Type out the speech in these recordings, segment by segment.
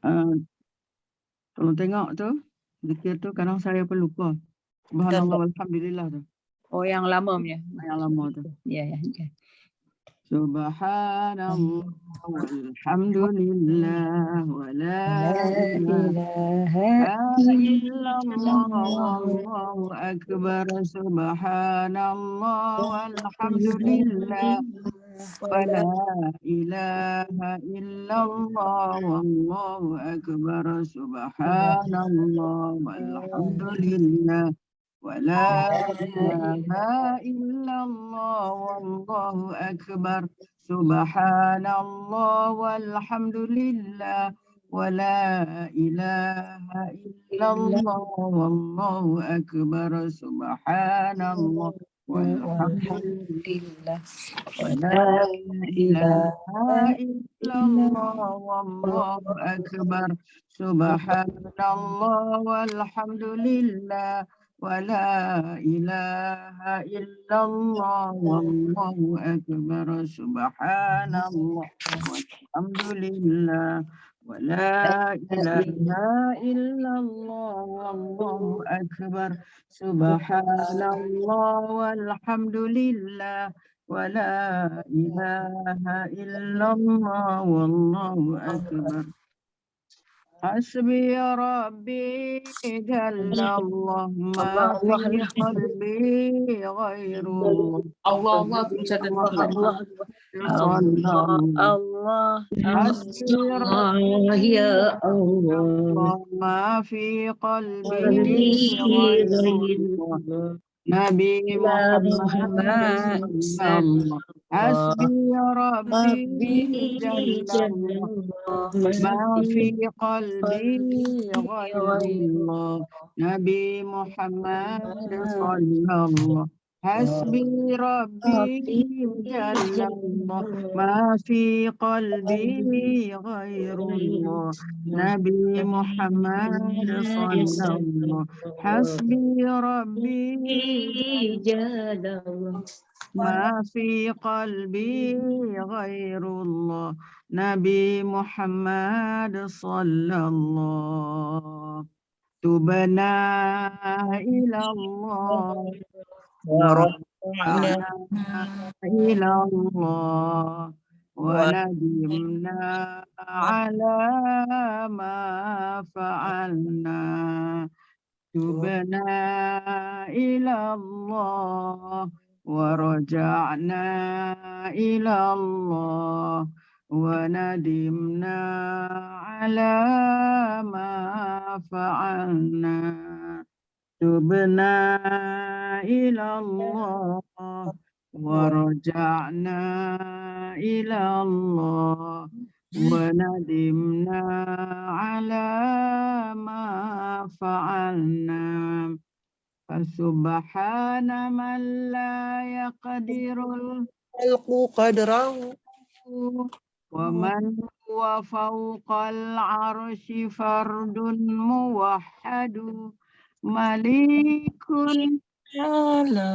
Tolong tengok tu, zikir tu kadang saya pun lupa. Subhanallah walhamdulillah tu. Oh, yang lama punya. Yang lama tu. Ya, ya. Okay. Subhanallah walhamdulillah wa la ilaha illallah wallahu akbar. Subhanallah walhamdulillah wa la ilaha illallah wallahu akbar. Subhanallah walhamdulillah ولا إله إلا الله والله أكبر. سبحان الله والحمد لله ولا إله إلا الله والله أكبر. سبحان الله والحمد لله ولا إله إلا الله والله أكبر. سبحان الله والحمد لله ولا إله إلا الله والله أكبر. سبحان الله والحمد لله ولا إله إلا الله والله أكبر. سبحان الله والحمد لله ولا إله إلا الله والله أكبر. حسبي ربي جل الله ما في قلبي غير الله. Allah حسبي ربي يا الله ما في قلبي غير الله. نبي محمد صلى الله. حسبي ربي جل الله ما في قلبي غير الله. نبي محمد صلى الله. حسبي ربي جل الله ما في قلبي غير الله. نبي محمد صلى الله. حسبي ربي جل الله ما في قلبي غير الله. نبي محمد صلى الله. تبنا إلى الله ورجعنا إلى الله وندمنا على ما فعلنا. تبنا إلى الله ورجعنا إلى الله وندمنا على ما فعلنا. تبنا إلى الله ورجعنا إلى الله وندمنا على ما فعلنا. فسبحان من لا يقدر الخلق قدره ومن هو فوق العرش فرد موحد. مليك على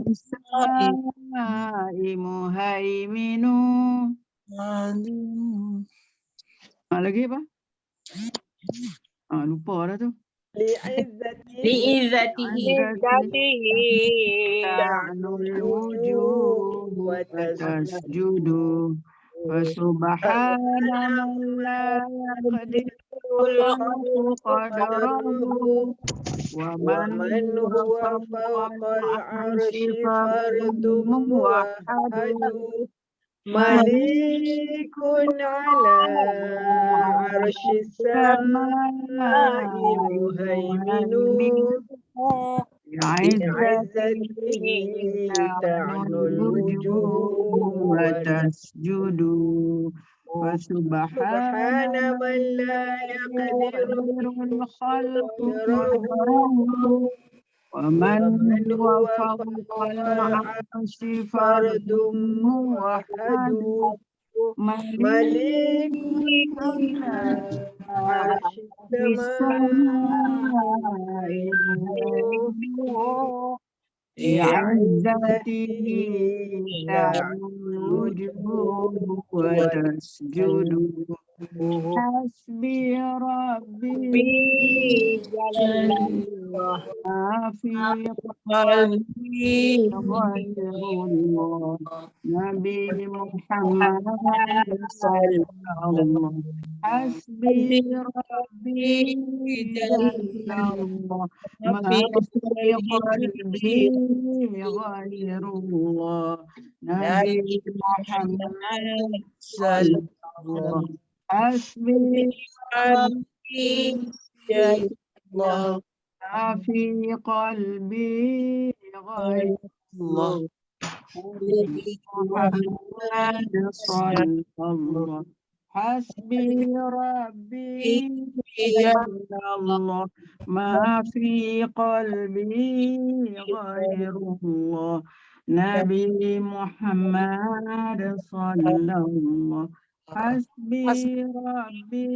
السماء مهيمن. Lagi apa? Lupa dah tu. لعزته تعلو الوجوه وتسجد. فسبحان من لا يقدر الخلق قدره ومن هو فوق العرش فرد موحد. مليك على عرش السماء مهيمن. بعزته تعلو الوجوه وتسجد. فسبحان من لا يقدر الخلق قدره ومن هو فوق العرش فرد موحد. مليك على السماء بعزته تعلو الوجوه وتسجد. حسبي ربي جل الله ما في قلبي غير الله نبي محمد صلى الله حسبي ربي جل الله ما في قلبي غير الله نبي محمد صلى الله حسبي ربي جل الله ما في قلبي غير الله محمد صلى الله حسبي ربي جل الله ما في قلبي غير الله نبي محمد صلى الله حسبي ربي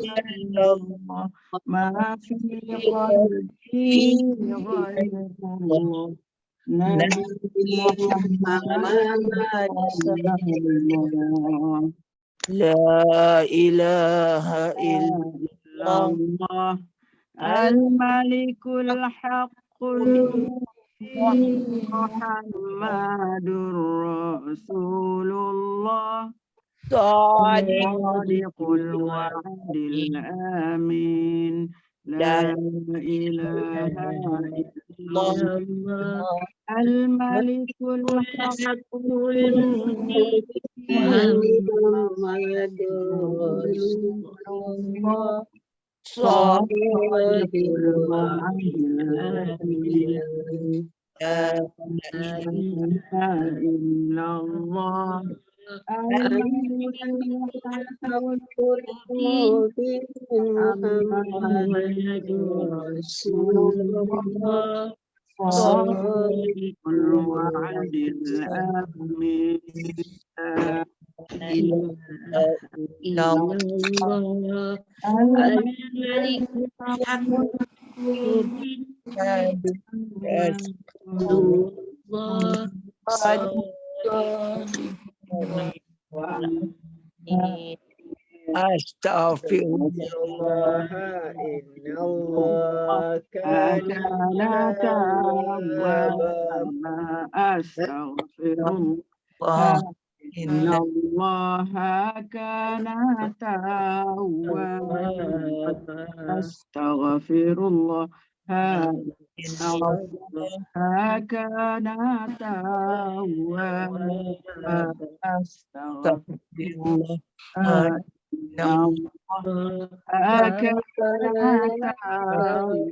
جل الله ما في قلبي غير الله نبي محمد صلى الله لا إله إلا الله الملك الحق المبين محمد رسول الله صادق الوعد الآمين لا إله إلا الله الملك الحق المبين محمد رسول الله صادق الوعد الآمين لا إله إلا الله الملك الحق المبين محمد رسول الله صادق الوعد الآمين لا إله إلا الله الملك الحق المبين Astaghfirullah innallaha kana tawwaba أستغفر الله إن الله كان توابا أستغفر الله إن الله كان توابا أستغفر الله إن الله كان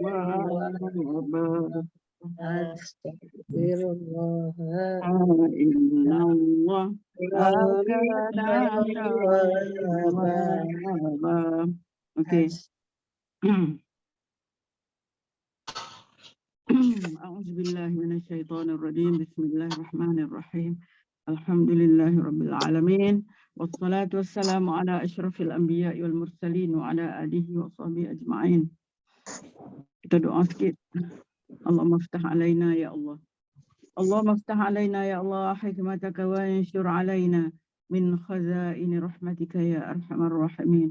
توابا أستغفر الله إن الله كان توابا. Okay. أعوذ بالله من الشيطان الرجيم. بسم الله الرحمن الرحيم. الحمد لله رب العالمين والصلاة والسلام على أشرف الأنبياء والمرسلين وعلى آله وصحبه أجمعين. Kita doa sikit. اللهم افتح علينا يا الله اللهم افتح علينا يا الله حكمتك وانشر علينا من خزائن رحمتك يا أرحم الراحمين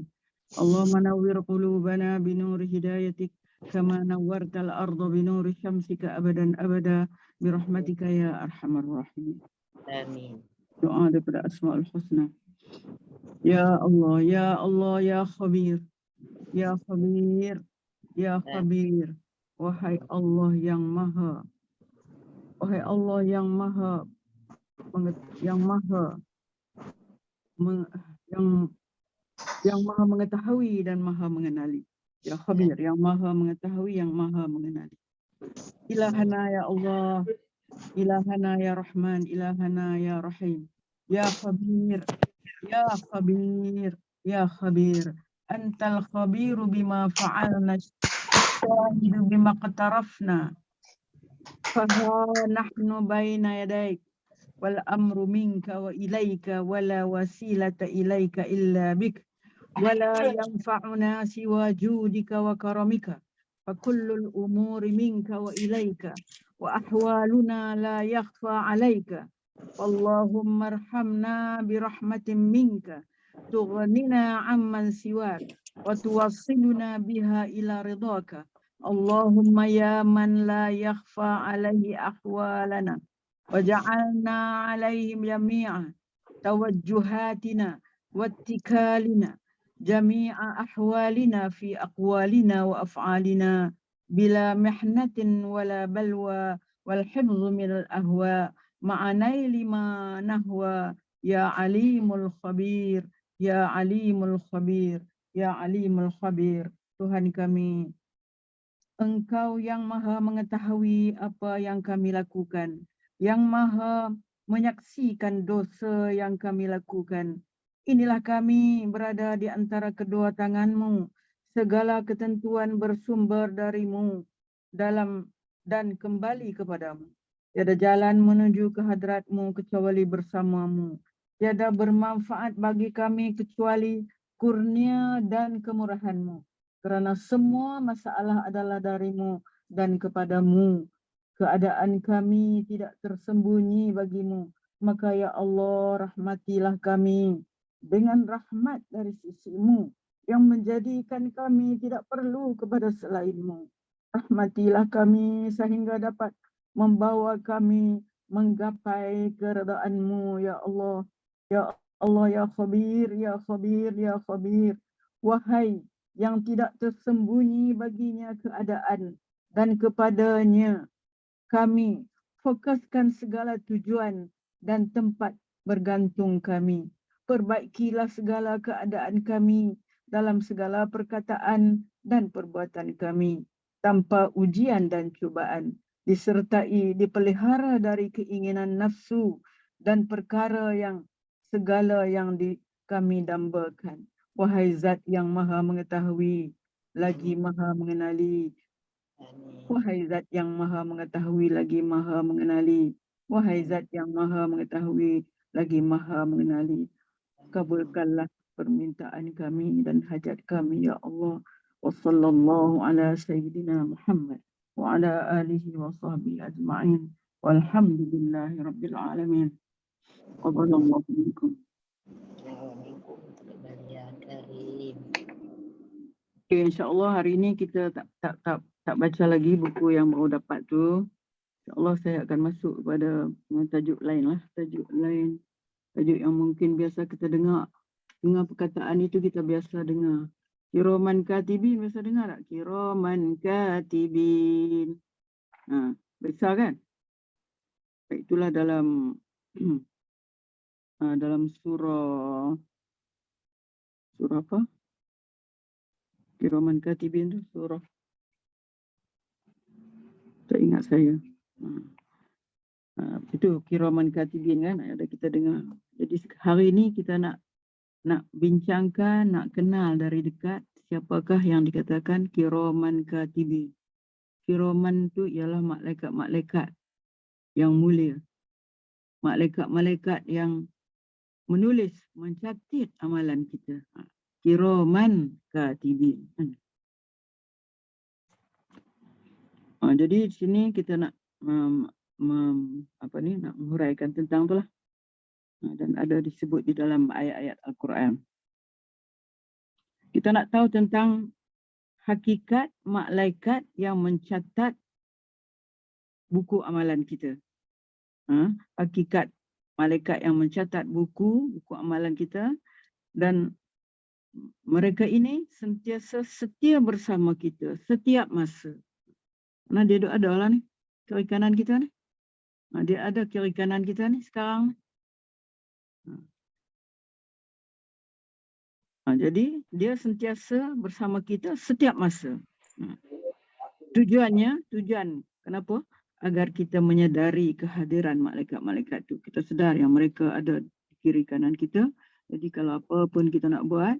اللهم نور قلوبنا بنور هدايتك كما نورت الأرض بنور شمسك أبدا أبدا برحمتك يا أرحم الراحمين آمين. doa daripada Asmaul Husna. Ya Allah, ya Allah, ya Khabir, ya Khabir, ya Khabir. Wahai Allah yang maha, wahai Allah yang maha, yang maha mengetahui dan maha mengenali. Ya Khabir, yang maha mengetahui, yang maha mengenali. Ilahana ya Allah, ilahana ya Rahman, ilahana ya Rahim. Ya Khabir, ya Khabir, ya Khabir. Antal khabiru bima fa'alna, syahidu bima qatarafna. Faha nahnu baina yadaik wal amru minka wa ilaika wala wasilata ilaika illa bik wala yanfa'una siwa judika wa karamika fakullul umuri minka wa ilaika wa ahwaluna la yakhfa alaika Allahumma arhamna birahmatin minka تغننا عمن سواك وتوصلنا بها إلى رضاك. اللهم يا من لا يخفى عليه أحوالنا وجعلنا عليهم جميعا توجهاتنا واتكالنا جميع أحوالنا في أقوالنا وأفعالنا بلا محنة ولا بلوى والحفظ من الأهواء مع نيل ما نهوى يا عليم الخبير ya alimul khabir ya alimul khabir. Tuhan kami, Engkau yang maha mengetahui apa yang kami lakukan, yang maha menyaksikan dosa yang kami lakukan. Inilah kami berada di antara kedua tangan-Mu. Segala ketentuan bersumber dari-Mu dalam dan kembali kepadamu. Tiada jalan menuju ke hadrat-Mu kecuali bersama-Mu. Tiada bermanfaat bagi kami kecuali kurnia dan kemurahan-Mu. Kerana semua masalah adalah dari-Mu dan kepadamu. Keadaan kami tidak tersembunyi bagi-Mu. Maka ya Allah, rahmatilah kami dengan rahmat dari sisi-Mu yang menjadikan kami tidak perlu kepada selain-Mu. Rahmatilah kami sehingga dapat membawa kami menggapai keredaan-Mu ya Allah. Ya Allah, ya Khabir, ya Khabir, ya Khabir. Wahai yang tidak tersembunyi baginya keadaan dan kepadanya kami fokuskan segala tujuan dan tempat bergantung kami. Perbaikilah segala keadaan kami dalam segala perkataan dan perbuatan kami tanpa ujian dan cubaan, disertai dipelihara dari keinginan nafsu dan perkara yang segala yang kami dambakan. Wahai Zat yang maha mengetahui, lagi maha mengenali. Wahai Zat yang maha mengetahui, lagi maha mengenali. Wahai Zat yang maha mengetahui, lagi maha mengenali. Kabulkanlah permintaan kami dan hajat kami, ya Allah. Wa sallallahu ala sayyidina Muhammad wa ala alihi wa sahbihi ajma'in. Walhamdulillahi rabbil alamin. Qabalallahu minkum. Okay, insyaAllah hari ini kita tak baca lagi buku yang baru dapat tu. InsyaAllah saya akan masuk kepada tajuk lain lah. Tajuk lain. Tajuk yang mungkin biasa kita dengar. Dengar perkataan itu kita biasa dengar. Kiraman katibin biasa dengar tak? Kiraman katibin. Biasa kan? Itulah dalam dalam surah apa? Kiraman katibin tu surah. Tak ingat saya. Itu kiraman katibin kan, ada kita dengar. Jadi hari ini kita nak bincangkan, nak kenal dari dekat siapakah yang dikatakan kiraman katibin. Kiraman tu ialah malaikat-malaikat yang mulia. Malaikat-malaikat yang menulis, mencatat amalan kita. Kiraman katibin. Jadi di sini kita nak nak menghuraikan tentang itulah. Dan ada disebut di dalam ayat-ayat Al-Quran. Kita nak tahu tentang hakikat malaikat yang mencatat buku amalan kita. Hakikat malaikat yang mencatat buku amalan kita, dan mereka ini sentiasa setia bersama kita setiap masa. Nah, dia ada lah ni, kiri kanan kita ni. Dia ada kiri kanan kita ni sekarang. Jadi dia sentiasa bersama kita setiap masa. Tujuan kenapa? Agar kita menyadari kehadiran malaikat-malaikat itu. Kita sedar yang mereka ada di kiri kanan kita. Jadi kalau apa pun kita nak buat,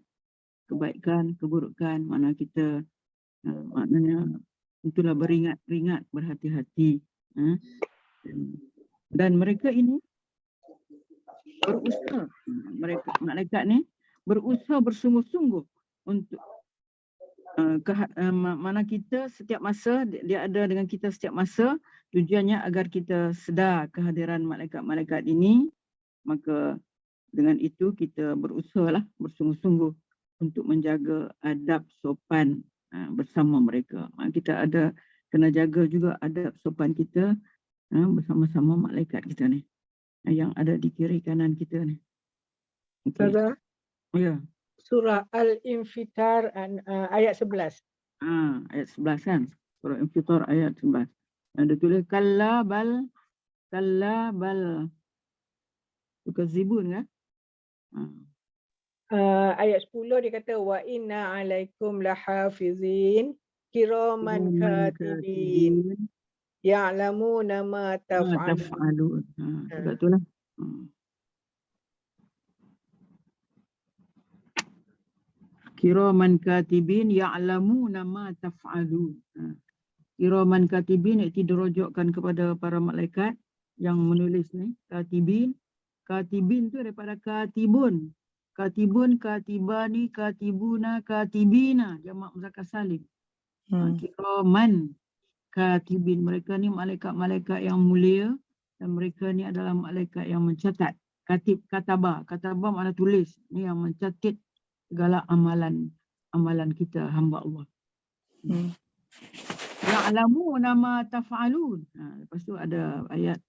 kebaikan, keburukan, mana kita maknanya itulah beringat-ringat, berhati-hati. Dan mereka ini berusaha, malaikat ni berusaha bersungguh-sungguh untuk mana kita setiap masa, dia ada dengan kita setiap masa. Tujuannya agar kita sedar kehadiran malaikat-malaikat ini, maka Dengan itu kita berusahalah bersungguh-sungguh untuk menjaga adab sopan bersama mereka. Kita kena jaga juga adab sopan kita bersama-sama malaikat kita ni yang ada di kiri kanan kita ni. Okey. Ustazah, Ya. surah Al-Infitar ayat 11. Ayat 11 kan. Surah Infitar ayat 11. Ada tulis kalla bal tukazibun kan? Ayat 10 dia kata wa inna alaikum lahafizin kiraman katibin ya'lamuna ma taf'alun. Taf'alun. Juga tu lah. Kiraman katibin ya'lamuna ma taf'alun. Kiraman katibin itu dirujukkan kepada para malaikat yang menulis ni. Katibin. Katibin tu daripada katibun. Katibun, katibani, katibuna, katibina. Jamak muzakkar salim. Kiraman katibin. Mereka ni malaikat-malaikat yang mulia. Dan mereka ni adalah malaikat yang mencatat. Kataba. Kataba makna tulis. Ni yang mencatat segala amalan kita hamba Allah. Ya'lamuna ma taf'alun. Lepas tu ada ayat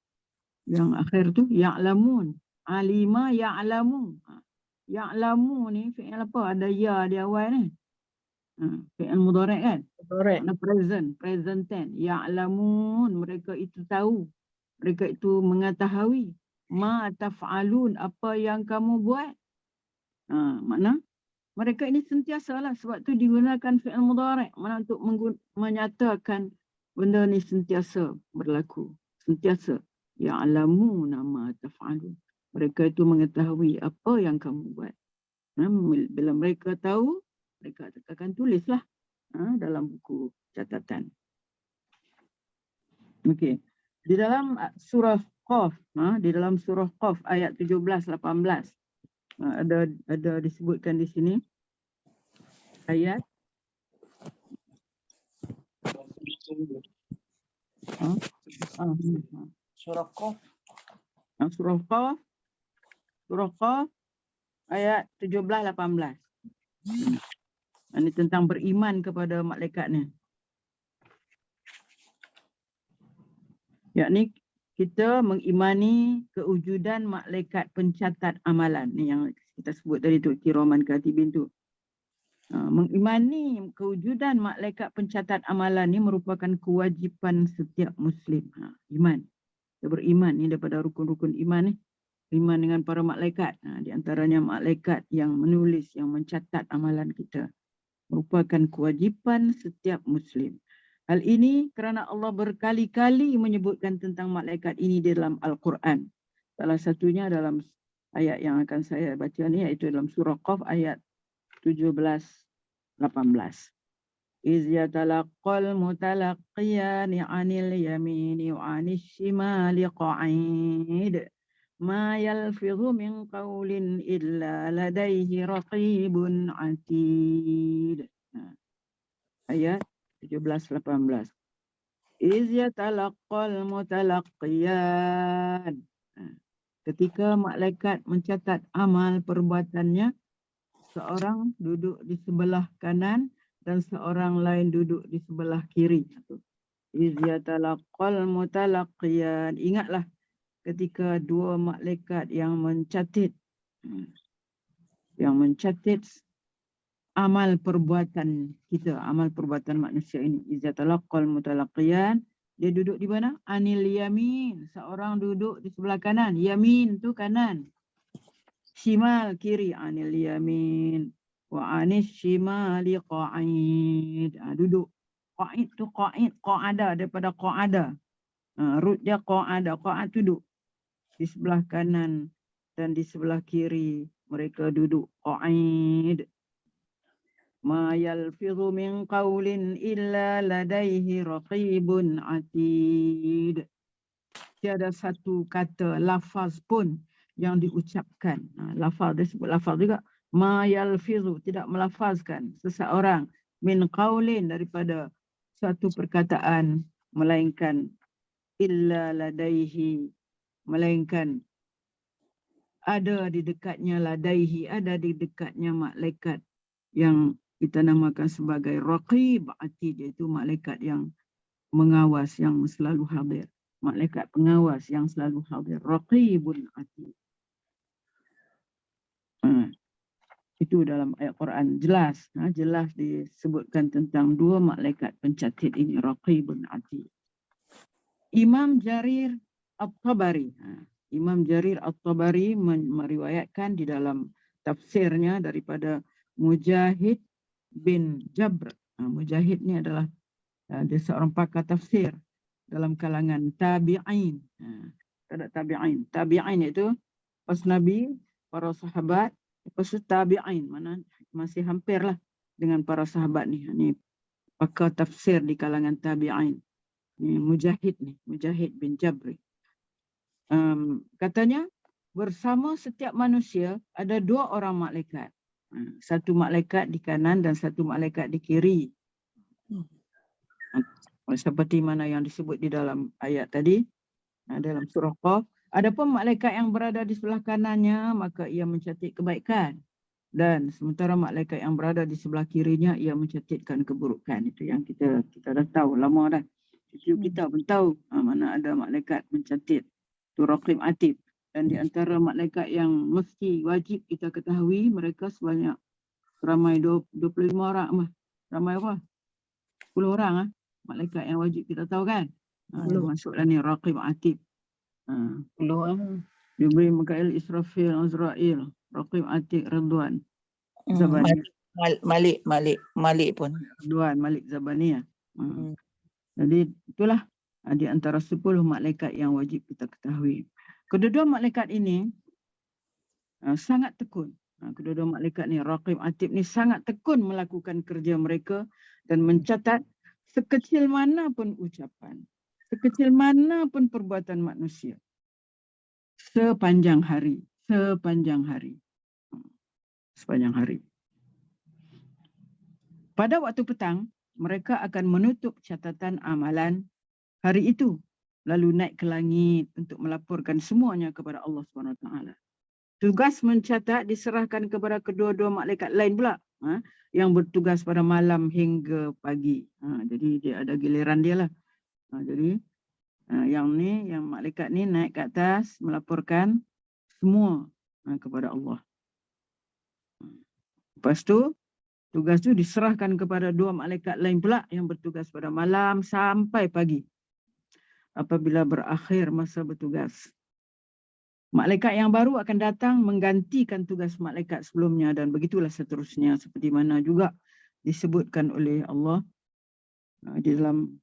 yang akhir tu ya'lamun. Alima ya'lamu. Ya'lamu ni fi'il apa? Ada ya di awal ni. Fi'il mudhari' kan? Mudhari'. Makna present tense. Ya'lamun, mereka itu tahu. Mereka itu mengetahui. Ma taf'alun, apa yang kamu buat. Makna mereka ini sentiasa lah. Sebab tu digunakan fi'il mudhari'. Makna untuk menyatakan benda ni sentiasa berlaku. Sentiasa. Ya'lamuna ma taf'alun. Mereka itu mengetahui apa yang kamu buat. Bila mereka tahu, mereka akan tulislah dalam buku catatan. Okey. Di dalam surah Qaf, di dalam surah Qaf ayat 17-18 ada disebutkan di sini ayat Surah Qaf. Surah Qaf ayat 17-18. Ini tentang beriman kepada malaikat ni. Yakni kita mengimani kewujudan malaikat pencatat amalan. Ni yang kita sebut tadi tu, kiraman katibin tu. Mengimani kewujudan malaikat pencatat amalan ni merupakan kewajipan setiap Muslim. Iman. Kita beriman ni daripada rukun-rukun iman ni. Iman dengan para malaikat. Di antaranya malaikat yang menulis, yang mencatat amalan kita. Merupakan kewajipan setiap Muslim. Hal ini kerana Allah berkali-kali menyebutkan tentang malaikat ini di dalam Al-Quran. Salah satunya dalam ayat yang akan saya baca ni, iaitu dalam surah Qaf ayat 17-18. Iz yatalaqqal mutalaqqiyani 'anil yamini wa 'anil shimali qa'id. Ma yalfidhu min qawlin illa ladaihi raqibun 'atid. Ayat 17-18. Iz yatalaqqal mutalaqqiyan. Ketika malaikat mencatat amal perbuatannya, seorang duduk di sebelah kanan dan seorang lain duduk di sebelah kiri. Iz yatalaqqal mutalaqqiyan. Ingatlah ketika dua malaikat yang mencatat amal perbuatan kita, amal perbuatan manusia ini. Iz yatalaqqal mutalaqqiyan. Dia duduk di mana? Anil yamin. Seorang duduk di sebelah kanan. Yamin tu kanan. Shimal kiri. Anil yamin. Wa anis shimali qa'id. Duduk. Qa'id tu qa'id. Qa'ada daripada qa'ada. Root dia qa'ada. Qa'ad duduk. Di sebelah kanan dan di sebelah kiri mereka duduk qa'id. Ma yalfidhu min qawlin illa ladaihi raqibun 'atid. Tiada satu kata lafaz pun yang diucapkan. Lafaz, dia sebut lafaz juga. Ma yalfidhu, tidak melafazkan seseorang min qawlin, daripada satu perkataan, melainkan illa ladaihi, melainkan ada di dekatnya ladaihi, ada di dekatnya malaikat yang kita namakan sebagai raqib atid, iaitu malaikat yang mengawas, yang selalu hadir. Malaikat pengawas yang selalu hadir. Raqibun atid. Itu dalam ayat Quran jelas, jelas disebutkan tentang dua malaikat pencatat ini, Raqibun atid. Imam Jarir At-Tabari, Imam Jarir At-Tabari meriwayatkan di dalam tafsirnya daripada Mujahid bin Jabr. Mujahid ni adalah dia seorang pakar tafsir dalam kalangan tabi'in. Ada tabi'in. Tabi'in itu pas Nabi, para sahabat, lepas tu tabi'in, mana masih hampirlah dengan para sahabat ni. Ni pakar tafsir di kalangan tabi'in. Ni Mujahid bin Jabri. Katanya bersama setiap manusia ada dua orang malaikat. Satu malaikat di kanan dan satu malaikat di kiri. Seperti mana yang disebut di dalam ayat tadi, dalam surah Qaf. Adapun malaikat yang berada di sebelah kanannya, maka ia mencatat kebaikan. Dan sementara malaikat yang berada di sebelah kirinya, ia mencatatkan keburukan. Itu yang kita dah tahu lama dah. Cucu kita pun tahu mana ada malaikat mencatat. Itu Raqib Atid. Dan di antara malaikat yang mesti wajib kita ketahui, mereka sebanyak ramai 25 orang. Ramai apa? 10 orang. Malaikat yang wajib kita tahu kan. Masuklah ni Raqib Atid. Jibril, Mikail, Israfil, Azrail, Raqib Atid, Ridwan, Zabani. Malik pun. Ridwan, Malik, Zabani. Jadi itulah di antara 10 malaikat yang wajib kita ketahui. Kedua-dua malaikat ini sangat tekun. Kedua-dua malaikat ni, Raqib Atid ni sangat tekun melakukan kerja mereka dan mencatat sekecil mana pun ucapan, sekecil mana pun perbuatan manusia sepanjang hari. Pada waktu petang, mereka akan menutup catatan amalan hari itu, lalu naik ke langit untuk melaporkan semuanya kepada Allah SWT. Tugas mencatat diserahkan kepada kedua-dua malaikat lain pula, yang bertugas pada malam hingga pagi. Jadi dia ada giliran dia lah. Jadi yang malaikat ni naik ke atas melaporkan semua kepada Allah. Lepas tu tugas tu diserahkan kepada dua malaikat lain pula yang bertugas pada malam sampai pagi. Apabila berakhir masa bertugas, malaikat yang baru akan datang menggantikan tugas malaikat sebelumnya, dan begitulah seterusnya, seperti mana juga disebutkan oleh Allah di dalam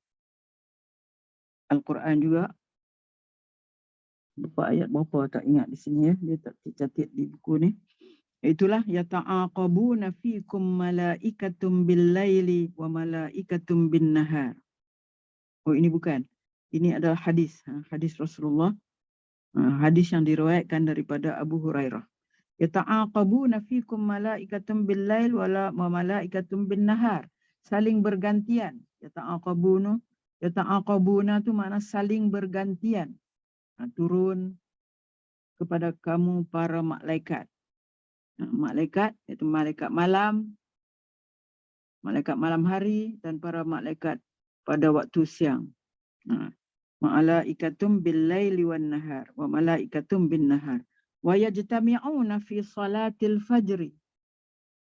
Al-Quran juga. Berapa tak ingat di sini ya, dia tak catat di buku ni. Itulah yata'aqabuna fikum malaikatum bil-laili wa malaikatum bin-nahar. Oh, ini bukan. Ini adalah hadis, hadis Rasulullah. Hadis yang diriwayatkan daripada Abu Hurairah. Yata'aqabuna fikum malaikatum bil-lail wa malaikatum bin-nahar. Saling bergantian. Yata'aqabuna tu makna saling bergantian. Turun kepada kamu para malaikat. Malaikat iaitu malaikat malam hari, dan para malaikat pada waktu siang. Malaikatum bil-laili wan-nahar wa malaikatum bin-nahar wa yajtami'una fi salatil fajri.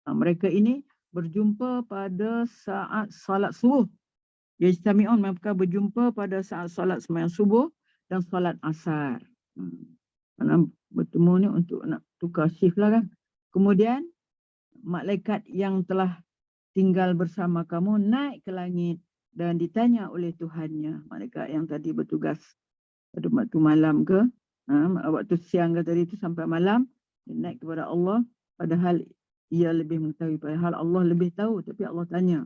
Mereka ini berjumpa pada saat salat subuh. Yajtami'un, mereka berjumpa pada saat salat sembahyang subuh dan salat asar. Karena bertemu ni untuk nak tukar shift lah kan. Kemudian malaikat yang telah tinggal bersama kamu naik ke langit dan ditanya oleh Tuhannya. Malaikat yang tadi bertugas pada waktu malam ke, waktu siang ke tadi itu sampai malam, dia naik kepada Allah, padahal ia lebih mengetahui, padahal Allah lebih tahu. Tapi Allah tanya,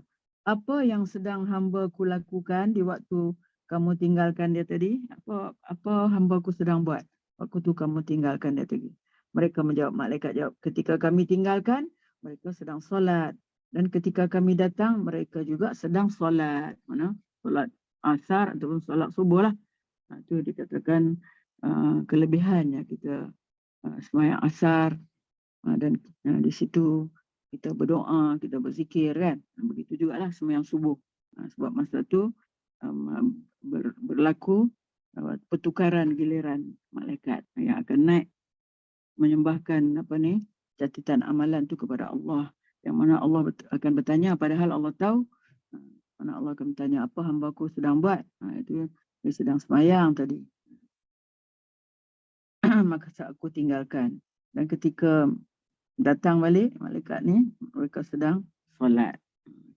apa yang sedang hamba-Ku lakukan di waktu kamu tinggalkan dia tadi? Apa hamba-Ku sedang buat waktu tu kamu tinggalkan dia tadi? Mereka menjawab, malaikat jawab, ketika kami tinggalkan, mereka sedang solat. Dan ketika kami datang, mereka juga sedang solat. Mana? Solat asar ataupun solat subuh lah. Itu dikatakan kelebihannya kita sembahyang asar, dan di situ kita berdoa, kita berzikir kan. Begitu jugalah sembahyang subuh. Sebab masa tu berlaku pertukaran giliran malaikat yang akan naik menyembahkan catatan amalan tu kepada Allah, yang mana Allah akan bertanya, padahal Allah tahu, mana Allah akan bertanya, apa hamba-Ku sedang buat. Itu dia sedang sembahyang tadi. Maka aku tinggalkan. Dan ketika datang balik malaikat ni, mereka sedang solat.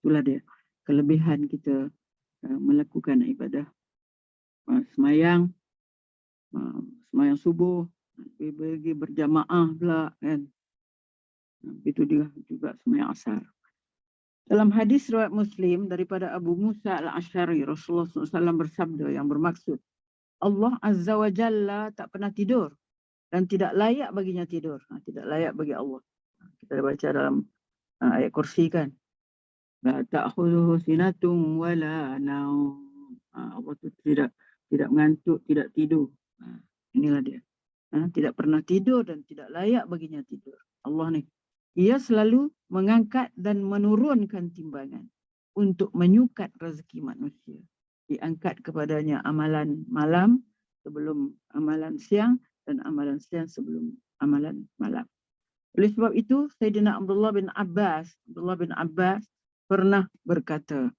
Itulah dia kelebihan kita melakukan ibadah sembahyang subuh, pergi berjamaah pula kan. Itu dia juga sembahyang asar. Dalam hadis riwayat Muslim daripada Abu Musa Al-Asy'ari, Rasulullah SAW bersabda yang bermaksud, Allah Azza wa Jalla tak pernah tidur dan tidak layak baginya tidur. Tidak layak bagi Allah. Kita baca dalam ayat kursi kan. La ta'khudhuhu sinatun wala naum. Allah tu tidak mengantuk, tidak tidur. Inilah dia. Tidak pernah tidur dan tidak layak baginya tidur. Allah ni. Ia selalu mengangkat dan menurunkan timbangan untuk menyukat rezeki manusia. Diangkat kepadanya amalan malam sebelum amalan siang dan amalan siang sebelum amalan malam. Oleh sebab itu, Sayyidina Abdullah bin Abbas pernah berkata,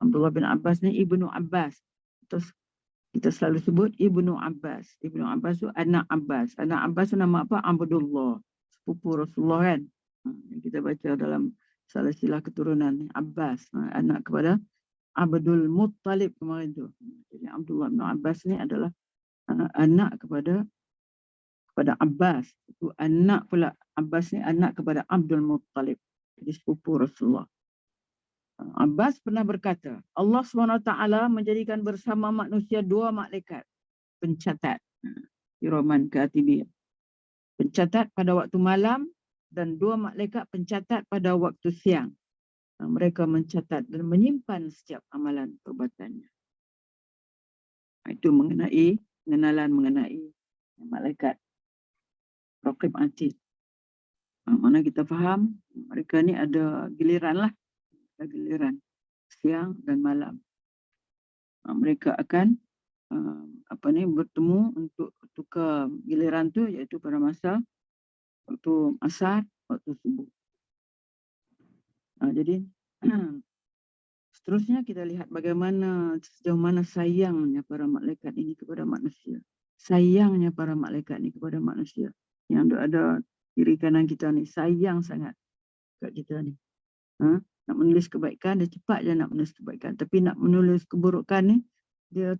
Abdullah bin Abbas ni Ibnu Abbas. Terus kita selalu sebut Ibnu Abbas. Ibnu Abbas tu anak Abbas. Anak Abbas tu nama apa? Abdullah. Sepupu Rasulullah kan. Yang kita baca dalam silsilah keturunan Abbas. Anak kepada Abdul Muttalib kemarin tu. Jadi Abdullah bin Abbas ni adalah anak kepada Abbas. Itu anak pula. Abbas ni anak kepada Abdul Muttalib. Jadi sepupu Rasulullah. Abbas pernah berkata, Allah SWT menjadikan bersama manusia dua malaikat pencatat, kiraman katibin, pencatat pada waktu malam, dan dua malaikat pencatat pada waktu siang. Mereka mencatat dan menyimpan setiap amalan perbuatannya. Itu pengenalan mengenai malaikat Raqib Atid. Mana kita faham mereka ni ada giliran lah. Giliran siang dan malam. Mereka akan bertemu untuk tukar giliran tu, iaitu pada masa waktu asar, waktu subuh. Jadi seterusnya kita lihat bagaimana sejauh mana sayangnya para malaikat ini kepada manusia. Sayangnya para malaikat ini kepada manusia. Yang ada kiri kanan kita ni sayang sangat kat kita ni. Nak menulis kebaikan, dia cepat je nak menulis kebaikan. Tapi nak menulis keburukan ni, dia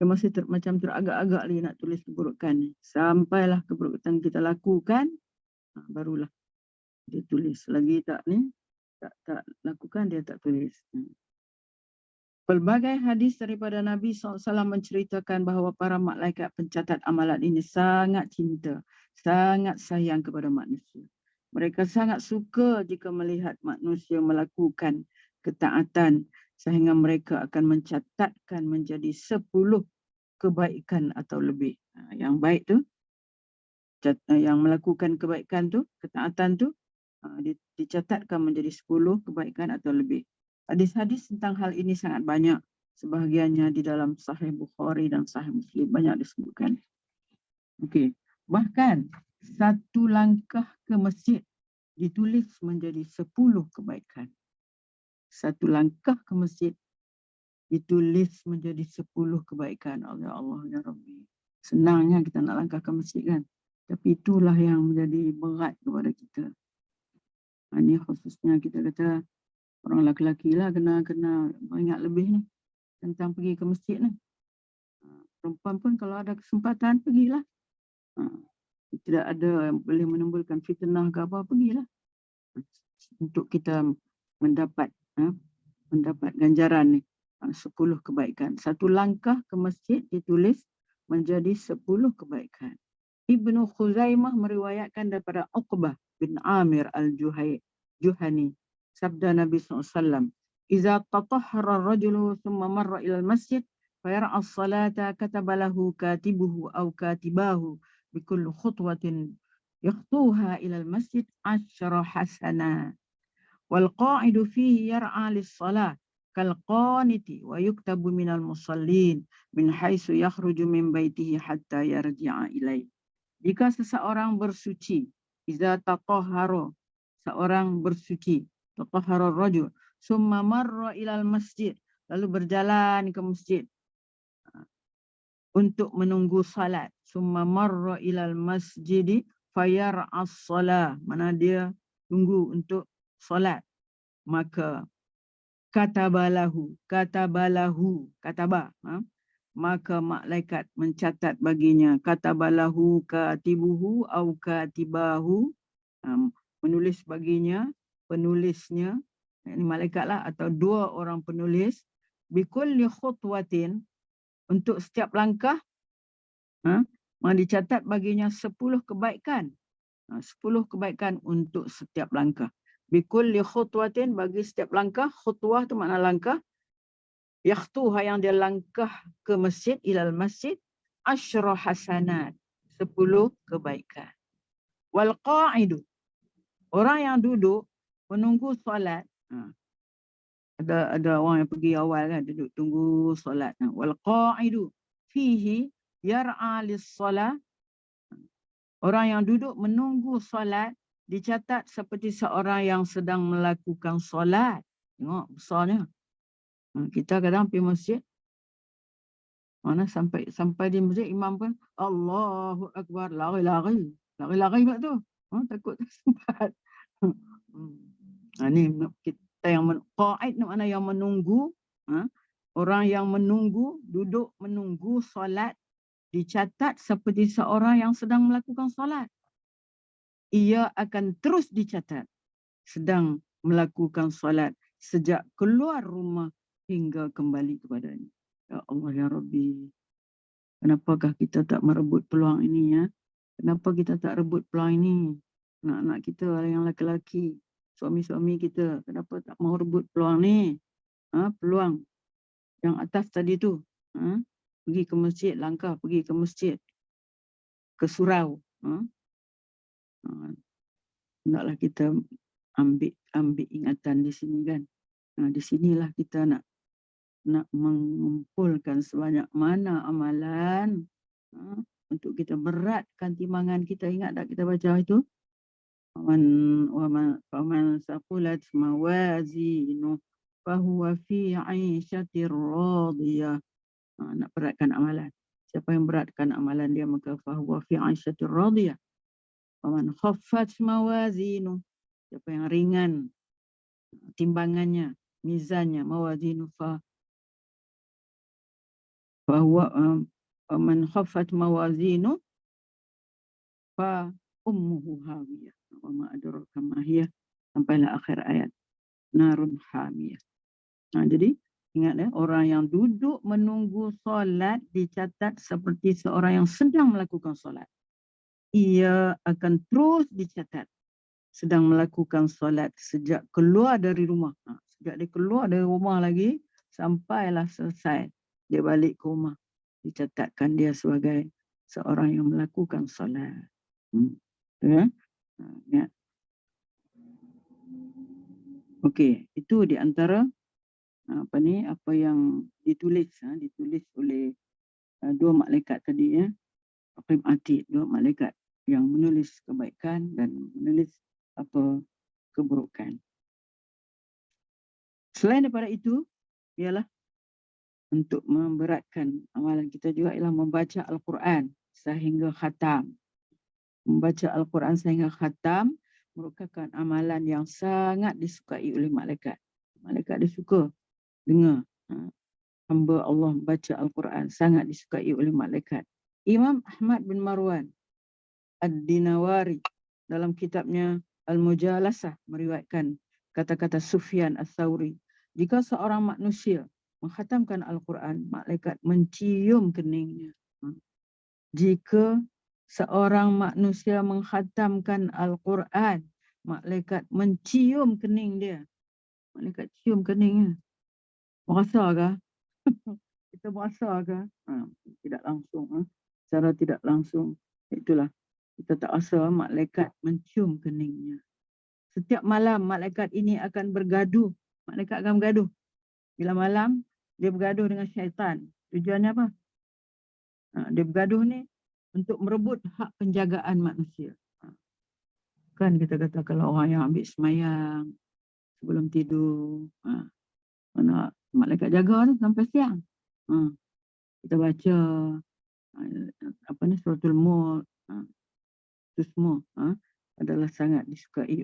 masih macam teragak-agak lagi nak tulis keburukan ni. Sampailah keburukan kita lakukan, barulah dia tulis. Lagi tak ni, tak lakukan, dia tak tulis. Pelbagai hadis daripada Nabi SAW menceritakan bahawa para malaikat pencatat amalan ini sangat cinta, sangat sayang kepada manusia. Mereka sangat suka jika melihat manusia melakukan ketaatan sehingga mereka akan mencatatkan menjadi 10 kebaikan atau lebih. Yang baik tu, yang melakukan kebaikan tu, ketaatan tu, dicatatkan menjadi 10 kebaikan atau lebih. Hadis-hadis tentang hal ini sangat banyak. Sebahagiannya di dalam Sahih Bukhari dan Sahih Muslim banyak disebutkan. Okey. Bahkan satu langkah ke masjid ditulis menjadi 10 kebaikan. Satu langkah ke masjid ditulis menjadi 10 kebaikan. Ya Allah, ya Rabbi. Senangnya kita nak langkah ke masjid kan. Tapi itulah yang menjadi berat kepada kita. Ini khususnya kita kata orang lelaki lah kena ingat lebih ni tentang pergi ke masjid ni. Perempuan pun kalau ada kesempatan pergilah. Tidak ada yang boleh menimbulkan fitnah ke apa, pergilah. Untuk kita mendapat ganjaran ni. 10 kebaikan. Satu langkah ke masjid ditulis menjadi 10 kebaikan. Ibnu Khuzaimah meriwayatkan daripada Uqbah bin Amir al-Juhani. Sabda Nabi SAW. Iza tatahhara ar-rajulu thumma marra ila al-masjid fayara as-salata katabalahu katibuhu aw katibahu بكل خطوة يخطوها إلى المسجد 10 حسنات والقاعد فيه يرعى للصلاة كالقانت ويكتب من المصلين من حيث يخرج من بيته حتى يرجع إليه. Jika seseorang bersuci, iza tatahhara, seorang bersuci, tatahhara rajul, summa marra ilal masjid, lalu berjalan ke masjid untuk menunggu salat. Summa marra ilal masjidi fayar'as salah, mana dia tunggu untuk salat. Maka katabalahu, maka malaikat mencatat baginya, katabalahu katibuhu au katibahu, menulis baginya, penulisnya, ini malaikatlah atau 2 orang penulis, bikulli khutwatin, untuk setiap langkah, dicatat baginya 10 kebaikan. 10 kebaikan untuk setiap langkah. Bikulli khutwatin, bagi setiap langkah, khutwah itu makna langkah, yakhtuha yang dia langkah ke masjid, ilal masjid, 10 hasanat, 10 kebaikan. Wal qa'idu, orang yang duduk menunggu solat, ada orang yang pergi awal kan, duduk tunggu solat. Wal qa'idu fihi yar'a lis-salah, orang yang duduk menunggu solat dicatat seperti seorang yang sedang melakukan solat. Tengok besarnya. Kita kadang pergi masjid, mana sampai di masjid, imam pun Allahu Akbar, lari buat tu. Takut tak sempat. Ni kita yang qa'id ni makna yang menunggu. Orang yang menunggu, duduk menunggu solat, dicatat seperti seorang yang sedang melakukan solat. Ia akan terus dicatat sedang melakukan solat sejak keluar rumah hingga kembali kepadanya. Ya Allah ya Rabbi, kenapakah kita tak merebut peluang ini ya? Kenapa kita tak rebut peluang ini? Anak-anak kita yang lelaki, suami-suami kita, kenapa tak mau rebut peluang ni? Peluang yang atas tadi tu, pergi ke masjid, langkah pergi ke masjid, ke surau. Hendaklah kita ambil ingatan di sini kan. Di sinilah kita nak mengumpulkan sebanyak mana amalan untuk kita beratkan timbangan kita. Ingat tak kita baca itu? Faman saqulat mawazinu fahuwa fi 'aishatir radiyah. Nak beratkan amalan. Siapa yang beratkan amalan dia, maka fahuwa fi 'aishatir radiyah. Faman khaffat mawazinu, siapa yang ringan timbangannya, mizannya, mawazinu fahuwa man khaffat mawazinu fa ummuhu hawiyah wa ma adraka ma hiya, sampailah akhir ayat, narun hamiyah. Jadi ingat ya, orang yang duduk menunggu solat dicatat seperti seorang yang sedang melakukan solat. Ia akan terus dicatat sedang melakukan solat sejak keluar dari rumah. Sejak dia keluar dari rumah lagi, sampailah selesai dia balik ke rumah, dicatatkan dia sebagai seorang yang melakukan solat. Ya. Okey, itu di antara apa yang ditulis oleh 2 malaikat tadi ya. Raqib Atid, 2 malaikat yang menulis kebaikan dan menulis apa keburukan. Selain daripada itu, ialah untuk memberatkan amalan kita juga ialah membaca Al-Quran sehingga khatam. Membaca Al-Quran sehingga khatam merupakan amalan yang sangat disukai oleh malaikat. Malaikat dia suka dengar hamba Allah membaca Al-Quran, sangat disukai oleh malaikat. Imam Ahmad bin Marwan Ad-Dinawari dalam kitabnya Al-Mujalasah meriwayatkan kata-kata Sufyan Ats-Tsauri, jika seorang manusia mengkhatamkan Al-Quran, malaikat mencium keningnya. Jika seorang manusia mengkhatamkan Al-Quran, malaikat mencium kening dia. Malaikat cium keningnya. Merasakah? Kita merasakah? Tidak langsung. Secara tidak langsung Itulah, kita tak rasa malaikat mencium keningnya. Setiap malam malaikat ini akan bergaduh. Malaikat akan bergaduh. Bila malam, dia bergaduh dengan syaitan. Tujuannya apa? Dia bergaduh ni untuk merebut hak penjagaan manusia. Kan kita kata kalau orang yang ambil semayang sebelum tidur, mana malaikat jaga tu sampai siang. Kita baca suratul Mulk, itu semua adalah sangat disukai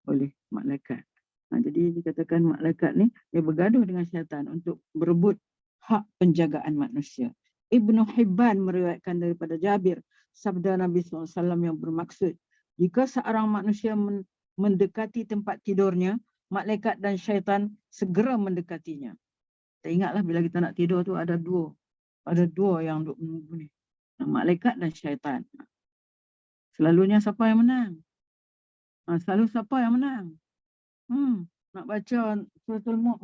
oleh malaikat. Jadi dikatakan malaikat ni dia bergaduh dengan syaitan untuk berebut hak penjagaan manusia. Ibnu Hibban meriwayatkan daripada Jabir, sabda Nabi SAW yang bermaksud, jika seorang manusia mendekati tempat tidurnya, malaikat dan syaitan segera mendekatinya. Kita ingatlah bila kita nak tidur tu ada dua yang duk menunggu ni. Malaikat dan syaitan. Selalunya siapa yang menang? Selalu siapa yang menang? Nak baca suratul Mulk,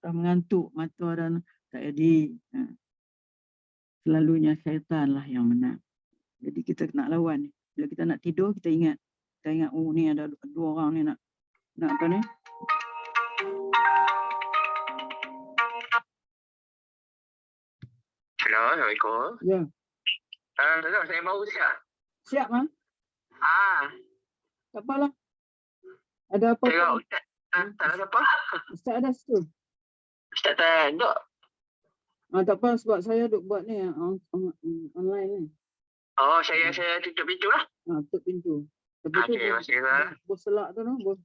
dah mengantuk, mata dan tak jadi. Selalunya syaitan lah yang menang. Jadi kita nak lawan ni. Bila kita nak tidur, kita ingat, ni ada dua orang ni nak apa ni? Assalamualaikum. Ya. Saya baru siap. Siap ah? Tak apalah. Ada apa? Tengok Ustaz. Tak ada siapa? Ustaz ada situ. Ustaz tak ada. Tak apa sebab saya duk buat ni online ni. Oh, saya tutup pintu lah. Tutup pintu. Lepas tu Okey, masih bos selak tu noh, bos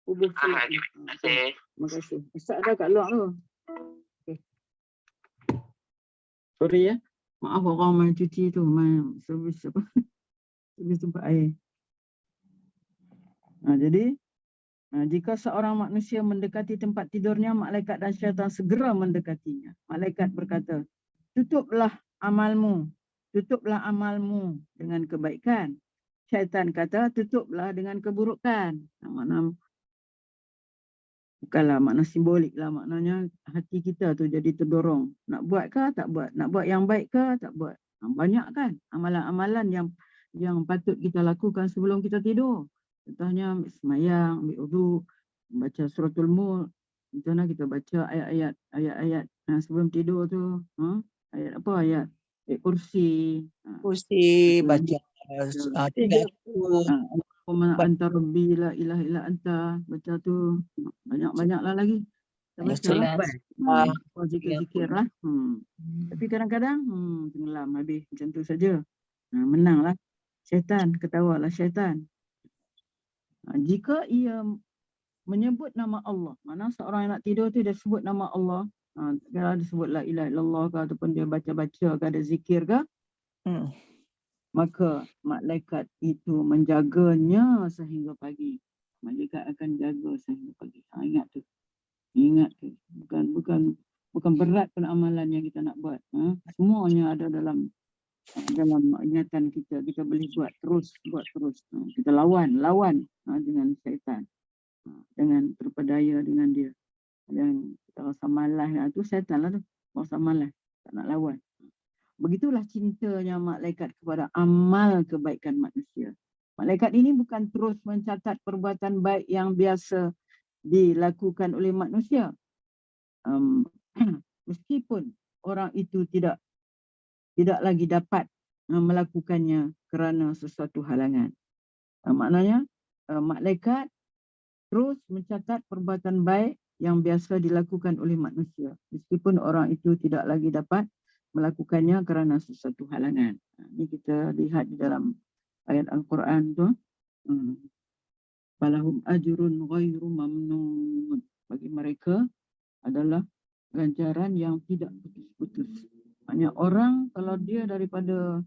selak. terima kasih. Terima kasih. Ustaz ada kat luar tu. Okay. Sorry ya. Maaf orang main cuci tu, main servis apa? Servis tempat air. Jadi jika seorang manusia mendekati tempat tidurnya, malaikat dan syaitan segera mendekatinya. Malaikat berkata, tutuplah amalmu dengan kebaikan. Syaitan kata, tutuplah dengan keburukan. Bukanlah makna simbolik lah, maknanya hati kita tu jadi terdorong. Nak buat ke tak buat? Nak buat yang baik ke tak buat? Banyak kan amalan-amalan yang patut kita lakukan sebelum kita tidur. Contohnya ambil semayang, ambil wudu, baca suratul Mulk. Contohnya kita baca ayat-ayat sebelum tidur tu. Ayat apa? Ayat kursi. Kursi, baca Anta Rabbi la ilaha illa anta. Baca tu banyak-banyaklah lagi. Kita baca lah. Zikir-zikir lah. Tapi kadang-kadang tenggelam habis macam tu saja. Menanglah syaitan, ketawalah syaitan. Jika ia menyebut nama Allah, mana seorang yang nak tidur tu dia sebut nama Allah, kalau dia sebut la ilaha illallah ke ataupun dia baca-baca ke ada zikir ke, maka malaikat itu menjaganya sehingga pagi. Malaikat akan jaga sehingga pagi. Ingat tu. Bukan berat pun amalan yang kita nak buat. Semuanya ada dalam ingatan kita. Kita boleh buat terus. Kita lawan dengan syaitan. Dengan terpedaya dengan dia. Yang kita rasa malas tu syaitan lah tu. Rasa malas, tak nak lawan. Begitulah cintanya malaikat kepada amal kebaikan manusia. Malaikat ini bukan terus mencatat perbuatan baik yang biasa dilakukan oleh manusia. Meskipun orang itu tidak lagi dapat melakukannya kerana sesuatu halangan. Maknanya malaikat terus mencatat perbuatan baik yang biasa dilakukan oleh manusia meskipun orang itu tidak lagi dapat melakukannya kerana sesuatu halangan. Ini kita lihat di dalam ayat Al-Quran tu. Falahum ajrun ghairu mamnun. Bagi mereka adalah ganjaran yang tidak putus-putus. Banyak orang kalau dia daripada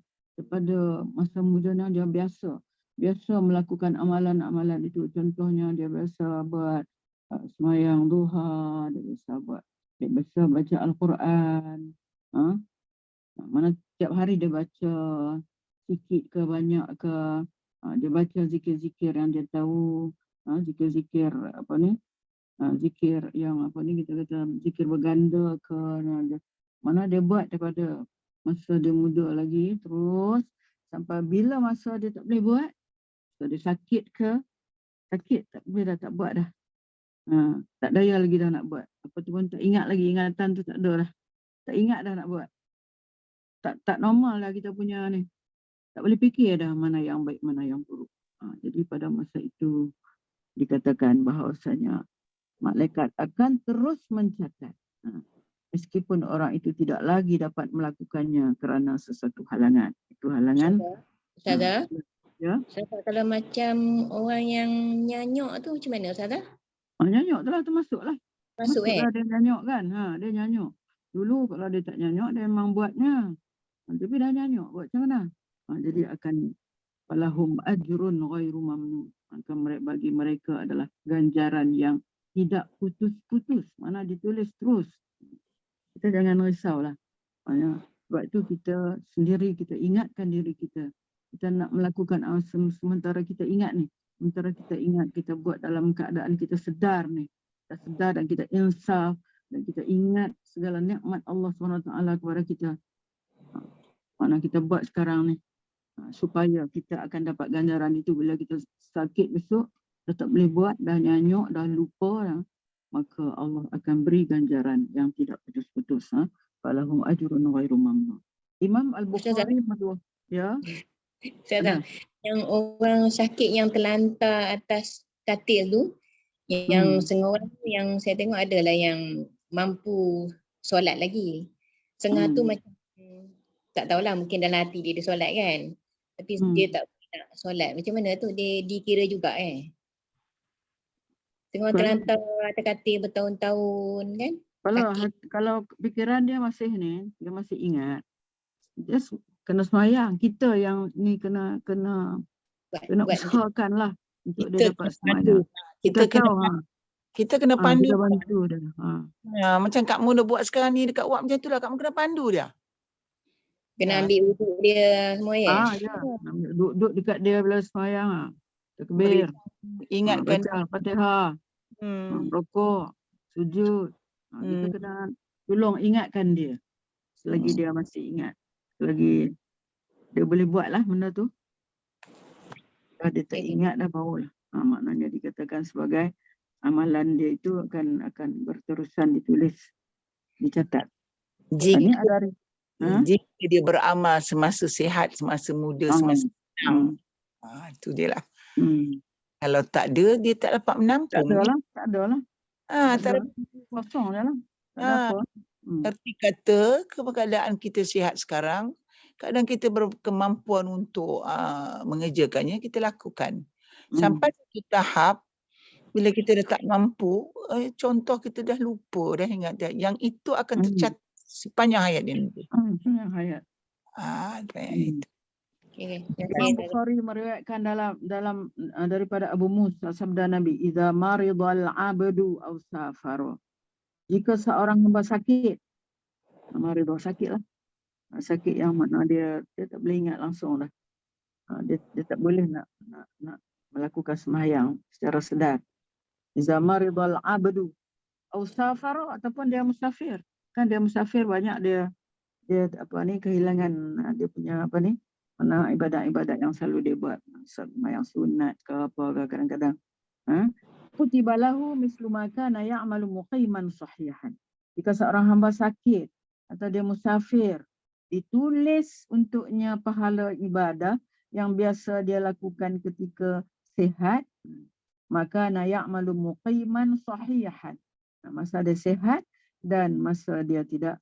masa mudanya dia biasa melakukan amalan-amalan itu. Contohnya dia biasa buat semayang duha, dia biasa baca Al-Quran. Mana setiap hari dia baca sikit ke banyak ke, dia baca zikir-zikir yang dia tahu, zikir-zikir zikir yang kita kata zikir berganda ke, mana dia buat daripada masa dia muda lagi, terus Sampai bila masa dia tak boleh buat? So, dia sakit ke? Sakit, tak boleh dah, tak buat dah. Tak daya lagi dah nak buat. Apa tu pun tak ingat lagi, ingatan tu tak ada dah. Tak ingat dah nak buat. Tak normal lah kita punya ni. Tak boleh fikir dah mana yang baik, mana yang buruk. Jadi pada masa itu dikatakan bahawasanya malaikat akan terus mencatat. Meskipun orang itu tidak lagi dapat melakukannya kerana sesuatu halangan. Itu halangan. Ustazah, Ya. Ustazah, kalau macam orang yang nyanyuk tu macam mana Ustazah? Nyanyuk tu lah, termasuk lah. Masuk Masuklah dia nyanyuk kan. Dia nyanyuk. Dulu kalau dia tak nyanyuk, dia memang buatnya. Tapi dah nyanyuk, buat macam mana? Jadi akan falahum ajrun ghairu mamnun. Maka bagi mereka adalah ganjaran yang tidak putus-putus. Mana ditulis terus. Kita jangan risaulah. Sebab itu kita sendiri, kita ingatkan diri kita. Kita nak melakukan sementara kita ingat ni. Sementara kita ingat, kita buat dalam keadaan kita sedar ni. Kita sedar dan kita insaf. Dan kita ingat segala nikmat Allah SWT kepada kita. Mana kita buat sekarang ni. Supaya kita akan dapat ganjaran itu bila kita sakit besok, dah tak boleh buat, dah nyanyuk, dah lupa, maka Allah akan beri ganjaran yang tidak putus-putus. Falahum ajrun ghairu mamnun. Imam Al-Bukhari ya. Ustazah, yang orang sakit yang terlantar atas katil tu, yang setengah orang tu yang saya tengok adalah yang mampu solat lagi. Setengah tu macam tak tahulah, mungkin dalam hati dia solat kan. Tapi dia tak nak solat. Macam mana tu? Dia dikira juga Tengok terlantar atas katil bertahun-tahun kan. Kalau fikiran dia masih ni, dia masih ingat. Dia kena semayang. Kita yang ni kena usahakan lah untuk dia dapat semayang. Kita kena pandu. Kita bantu dia. Macam Kak Mu dah buat sekarang ni dekat wak macam tu lah. Kak Mu kena pandu dia. Kena ambil wuduk dia semua ya. Duduk dekat dia bila semayang. Takbir. Ingatkan. Baca Fatihah. Rokok. Sujud. Kita kena tolong ingatkan dia. Selagi dia masih ingat. Selagi dia boleh buat lah benda tu. Kalau dia tak ingat dah barulah. Maknanya dikatakan sebagai amalan dia itu akan berterusan ditulis, dicatat. Jika dia beramal semasa sihat, semasa muda, semasa senang. Itu dia lah. Kalau tak ada, dia tak dapat menampung. Tak ada lah. Kosong je lah. Tak ada apa. Tapi kata keadaan kita sihat sekarang, kadang kita berkemampuan untuk mengerjakannya, kita lakukan. Sampai satu tahap, bila kita dah tak mampu, contoh kita dah lupa, dah ingat dah. Yang itu akan tercatat sepanjang hayat dia nanti. Sepanjang hayat. Itu. Imam Bukhari meriwayatkan dalam daripada Abu Musa sabda Nabi, "Idza maridal 'abdu aw safara." Jika seorang hamba sakit, maridal sakit lah. Sakit yang mana dia tak boleh ingat langsung dah. Dia tak boleh nak melakukan sembahyang secara sedar. Idza maridal 'abdu aw safara, ataupun dia musafir. Kan dia musafir banyak dia kehilangan dia punya mana ibadat-ibadat yang selalu dia buat, sembahyang sunat ke apa ke kadang-kadang. Kutiba lahu mislu ma kana ya'malu muqiman sahihan. Jika seorang hamba sakit atau dia musafir, ditulis untuknya pahala ibadah yang biasa dia lakukan ketika sihat, maka na ya'malu muqiman sahihan. Masa dia sihat dan masa dia tidak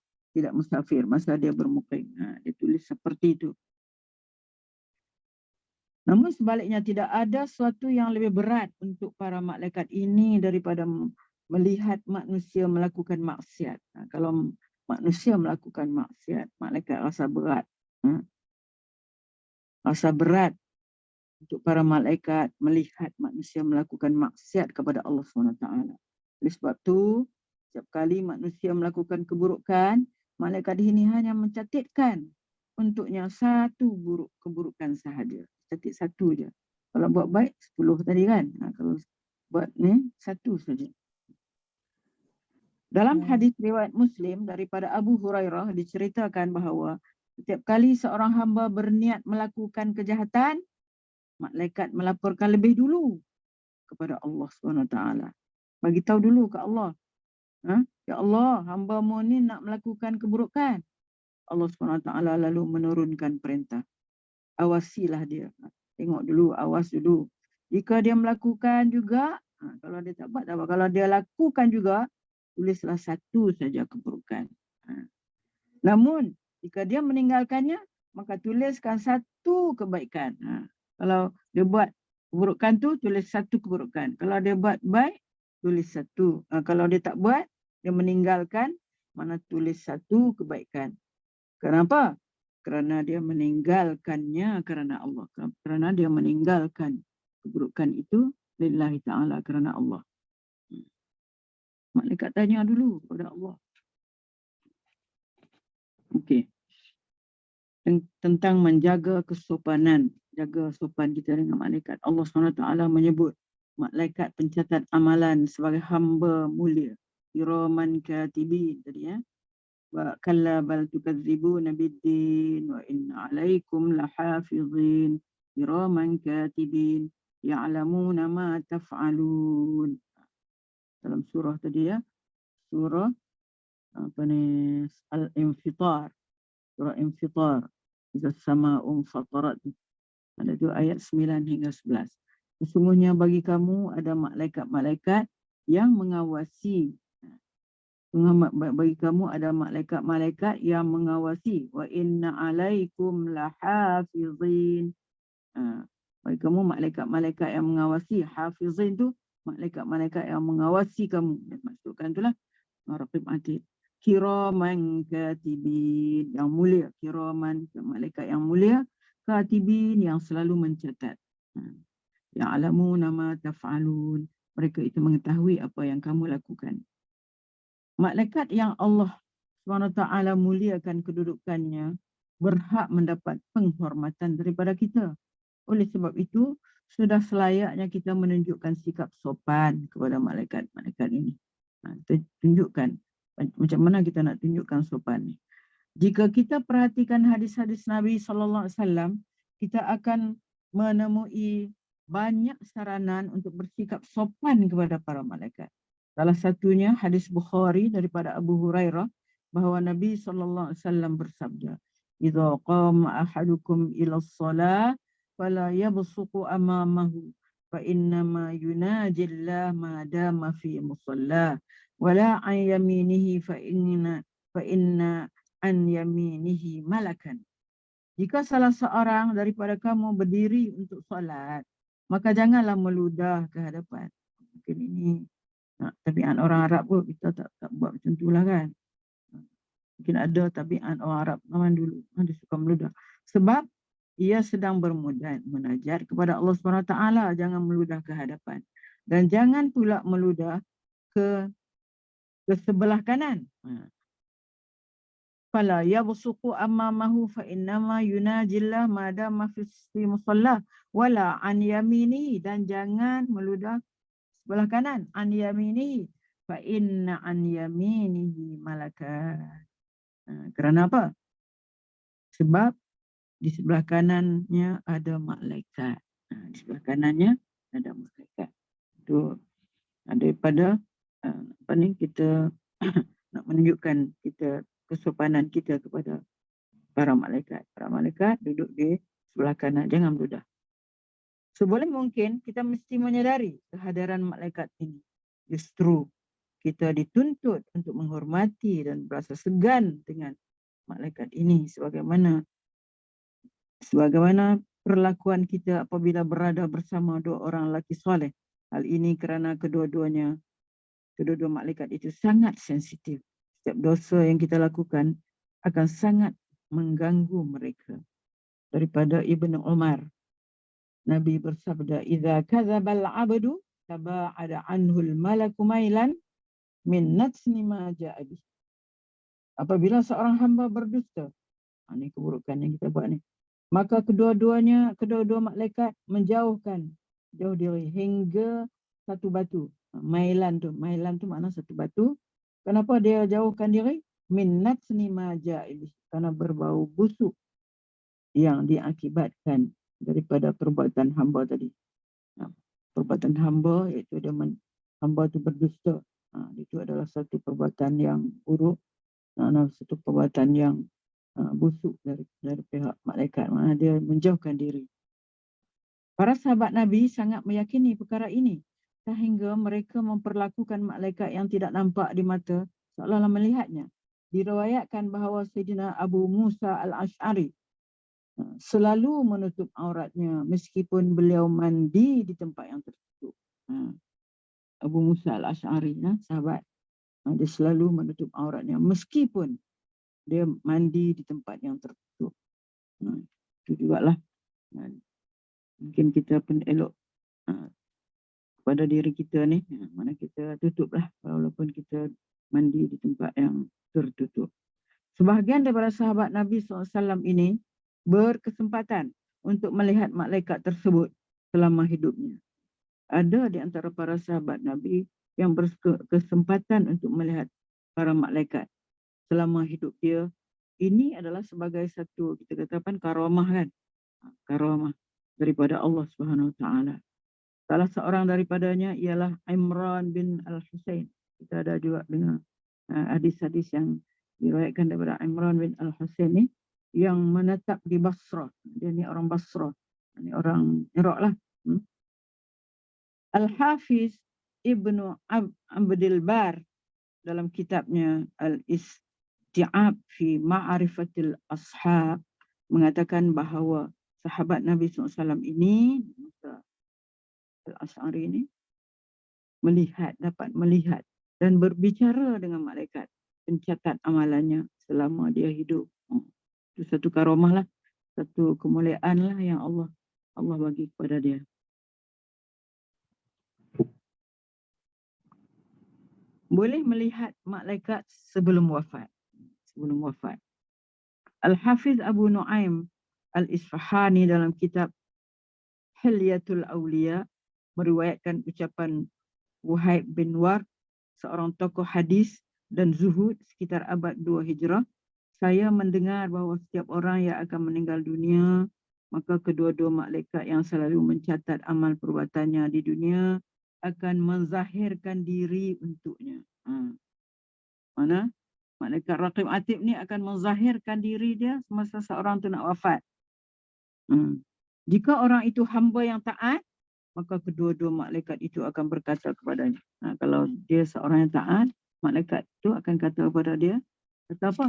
musafir, masa dia bermukim. Ditulis seperti itu. Namun sebaliknya tidak ada sesuatu yang lebih berat untuk para malaikat ini daripada melihat manusia melakukan maksiat. Kalau manusia melakukan maksiat, malaikat rasa berat. Rasa berat untuk para malaikat melihat manusia melakukan maksiat kepada Allah SWT. Oleh sebab itu, setiap kali manusia melakukan keburukan, malaikat ini hanya mencatatkan untuknya satu keburukan sahaja. Catat satu je. Kalau buat baik 10 tadi kan. Kalau buat ni satu saja. Dalam hadis riwayat Muslim daripada Abu Hurairah diceritakan bahawa Setiap kali seorang hamba berniat melakukan kejahatan, malaikat melaporkan lebih dulu kepada Allah SWT. Bagi tahu dulu ke Allah. Ya Allah, hamba-Mu ni nak melakukan keburukan. Allah SWT lalu menurunkan perintah. Awasilah dia. Tengok dulu, awas dulu. Jika dia melakukan juga, kalau dia tak buat, tak apa. Kalau dia lakukan juga, tulislah satu saja keburukan. Namun, jika dia meninggalkannya, maka tuliskan satu kebaikan. Kalau dia buat keburukan tu, tulis satu keburukan. Kalau dia buat baik, tulis satu. Kalau dia tak buat, dia meninggalkan, mana tulis satu kebaikan. Kenapa? Kerana dia meninggalkannya kerana Allah. Kerana dia meninggalkan keburukan itu lillahi ta'ala, kerana Allah. Malaikat tanya dulu kepada Allah. Okey. Tentang menjaga kesopanan. Jaga sopan kita dengan malaikat. Allah SWT menyebut malaikat pencatat amalan sebagai hamba mulia. Kiraman katibin tadi ya. Wa kalla bal tukadzibuna biddin wa inna alaikum lahafizin kiraman katibin ya'lamuna ma taf'alun. Dalam surah tadi ya, surah apa ni, Al-Infitar, surah Infitar, idza as-sama'u fatarat. Ada tu ayat 9 hingga 11. Sesungguhnya bagi kamu ada malaikat-malaikat yang mengawasi. Bagi kamu ada malaikat-malaikat yang mengawasi. Wa inna alaikum lahafizin. Bagi kamu malaikat-malaikat yang mengawasi. Hafizin tu malaikat-malaikat yang mengawasi kamu. Maksudkan itulah raqib atid. Kiraman katibin, yang mulia. Kiraman, malaikat yang mulia. Katibin, yang selalu mencatat. Ya'lamuna ma taf'alun. Mereka itu mengetahui apa yang kamu lakukan. Malaikat yang Allah SWT muliakan kedudukannya berhak mendapat penghormatan daripada kita. Oleh sebab itu, sudah selayaknya kita menunjukkan sikap sopan kepada malaikat-malaikat ini. Tunjukkan macam mana kita nak tunjukkan sopan ni. Jika kita perhatikan hadis-hadis Nabi SAW, kita akan menemui banyak saranan untuk bersikap sopan kepada para malaikat. Salah satunya hadis Bukhari daripada Abu Hurairah bahawa Nabi SAW bersabda, "Idza qama ahadukum ila as-salah fala yabsuqu amamahu fa innama yunajillah ma dama fi musalla wala an yaminihi fa inna an yaminihi malakan." Jika salah seorang daripada kamu berdiri untuk solat, maka janganlah meludah ke hadapan. Mungkin ini tabiat orang Arab pun kita tak buat macam tu lah kan. Mungkin ada tabiat orang Arab zaman dulu, dia suka meludah. Sebab ia sedang bermunajat kepada Allah SWT, jangan meludah ke hadapan. Dan jangan pula meludah ke sebelah kanan. Fala yabsuqu amamahu fa innama yunajillah madama fi musalla wala an yamini, dan jangan meludah sebelah kanan, an yamini fa inna an yaminihi malakan. Kerana apa? Sebab di sebelah kanannya ada malaikat. Di sebelah kanannya ada malaikat. Itu daripada apa ni, kita nak menunjukkan kita kesopanan kita kepada para malaikat. Para malaikat duduk di sebelah kanan, jangan meludah. Seboleh mungkin kita mesti menyadari kehadiran malaikat ini. Justru kita dituntut untuk menghormati dan berasa segan dengan malaikat ini sebagaimana perlakuan kita apabila berada bersama dua orang lelaki soleh. Hal ini kerana kedua-dua malaikat itu sangat sensitif. Setiap dosa yang kita lakukan akan sangat mengganggu mereka. Daripada Ibnu Umar, Nabi bersabda, "Idza kadzabal 'abdu taba'ada 'anhul malaku mailan min natsni ma ja'a bih." Apabila seorang hamba berdusta, ini keburukan yang kita buat ni, maka kedua malaikat jauh diri hingga satu batu. Mailan tu makna satu batu. Kenapa dia jauhkan diri? Min natsni ma ja'a bih, kerana berbau busuk yang diakibatkan daripada perbuatan hamba tadi. Perbuatan hamba iaitu hamba itu berdusta. Itu adalah satu perbuatan yang buruk, satu perbuatan yang busuk dari pihak malaikat. Mana dia menjauhkan diri. Para sahabat Nabi sangat meyakini perkara ini sehingga mereka memperlakukan malaikat yang tidak nampak di mata seolah-olah melihatnya. Diriwayatkan bahawa Sayyidina Abu Musa al-Ash'ari selalu menutup auratnya meskipun beliau mandi di tempat yang tertutup. Abu Musa al-Ash'ari, sahabat, dia selalu menutup auratnya meskipun dia mandi di tempat yang tertutup. Itu jugalah. Mungkin kita pun elok pada diri kita ni, mana kita tutuplah walaupun kita mandi di tempat yang tertutup. Sebahagian daripada sahabat Nabi SAW ini berkesempatan untuk melihat malaikat tersebut selama hidupnya. Ada di antara para sahabat Nabi yang berkesempatan untuk melihat para malaikat selama hidup dia. Ini adalah sebagai satu, kita katakan karamah kan? Karamah daripada Allah Subhanahu Wa Taala. Salah seorang daripadanya ialah Imran bin Al-Husain. Kita ada juga dengar hadis-hadis yang diriwayatkan daripada Imran bin Al-Husain ni yang menetap di Basrah. Dia ni orang Basrah. Ini orang Iraq lah. Al-Hafiz Ibnu Abdul Bar dalam kitabnya Al-Isti'ab fi Ma'arifatil Ashab mengatakan bahawa sahabat Nabi SAW ini, Al-Ash'ari ini, dapat melihat dan berbicara dengan malaikat pencatat amalannya selama dia hidup. Itu satu karamah lah, satu kemuliaan lah yang Allah bagi kepada dia. Boleh melihat malaikat sebelum wafat. Al-Hafiz Abu Nu'aim Al-Isfahani dalam kitab Hilyatul Awliya meriwayatkan ucapan Wahib bin Ward, seorang tokoh hadis dan zuhud sekitar abad 2 Hijrah. Saya mendengar bahawa setiap orang yang akan meninggal dunia, maka kedua-dua malaikat yang selalu mencatat amal perbuatannya di dunia akan menzahirkan diri untuknya. Mana? Malaikat Raqib Atid ni akan menzahirkan diri dia semasa seorang tu nak wafat. Jika orang itu hamba yang taat, maka kedua-dua malaikat itu akan berkata kepadanya. Kalau dia seorang yang taat, malaikat itu akan kata kepada dia, kata apa?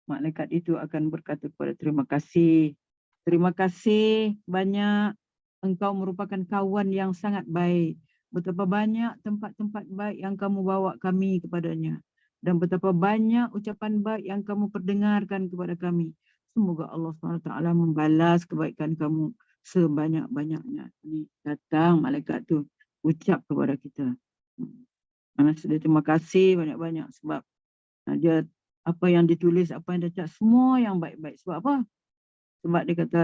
Malaikat itu akan berkata kepada terima kasih. Terima kasih banyak, engkau merupakan kawan yang sangat baik. Betapa banyak tempat-tempat baik yang kamu bawa kami kepadanya. Dan betapa banyak ucapan baik yang kamu perdengarkan kepada kami. Semoga Allah SWT membalas kebaikan kamu sebanyak-banyaknya. Ini datang malaikat tu ucap kepada kita. Mana sudah terima kasih banyak-banyak sebab dia apa yang ditulis, apa yang dia cakap, semua yang baik-baik. Sebab apa? Sebab dia kata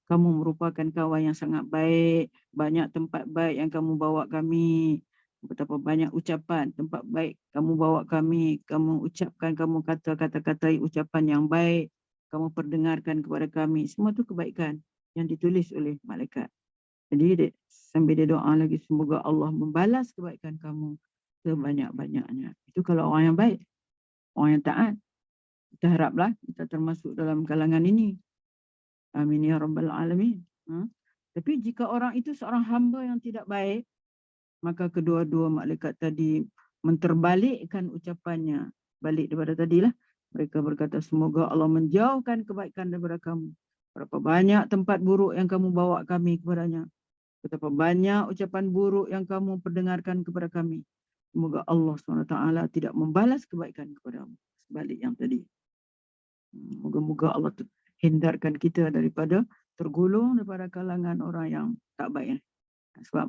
kamu merupakan kawan yang sangat baik, banyak tempat baik yang kamu bawa kami. Betapa banyak ucapan, tempat baik kamu bawa kami, kamu ucapkan, kamu kata-kata ucapan yang baik, kamu perdengarkan kepada kami. Semua tu kebaikan yang ditulis oleh malaikat. Jadi sambil dia doa lagi, semoga Allah membalas kebaikan kamu sebanyak-banyaknya. Itu kalau orang yang baik, orang yang taat. Kita haraplah kita termasuk dalam kalangan ini. Amin ya rabbal alamin. Tapi jika orang itu seorang hamba yang tidak baik, maka kedua-dua malaikat tadi menterbalikkan ucapannya. Balik daripada tadilah. Mereka berkata, semoga Allah menjauhkan kebaikan daripada kamu. Berapa banyak tempat buruk yang kamu bawa kami kepadanya. Betapa banyak ucapan buruk yang kamu perdengarkan kepada kami. Semoga Allah SWT tidak membalas kebaikan kepadamu. Sebalik yang tadi. Moga-moga Allah hindarkan kita daripada tergolong daripada kalangan orang yang tak baik. Sebab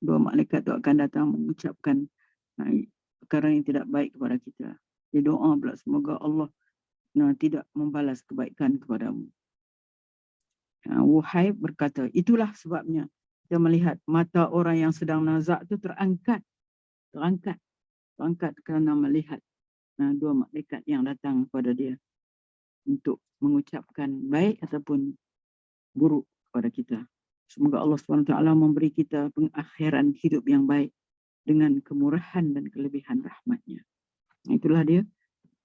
dua malaikat itu akan datang mengucapkan perkara yang tidak baik kepada kita. Dia doa pula, semoga Allah tidak membalas kebaikan kepadamu. Wahib berkata, itulah sebabnya kita melihat mata orang yang sedang nazak itu terangkat kerana melihat dua malaikat yang datang kepada dia. untuk mengucapkan baik ataupun buruk kepada kita. Semoga Allah SWT memberi kita pengakhiran hidup yang baik dengan kemurahan dan kelebihan rahmatnya. Itulah dia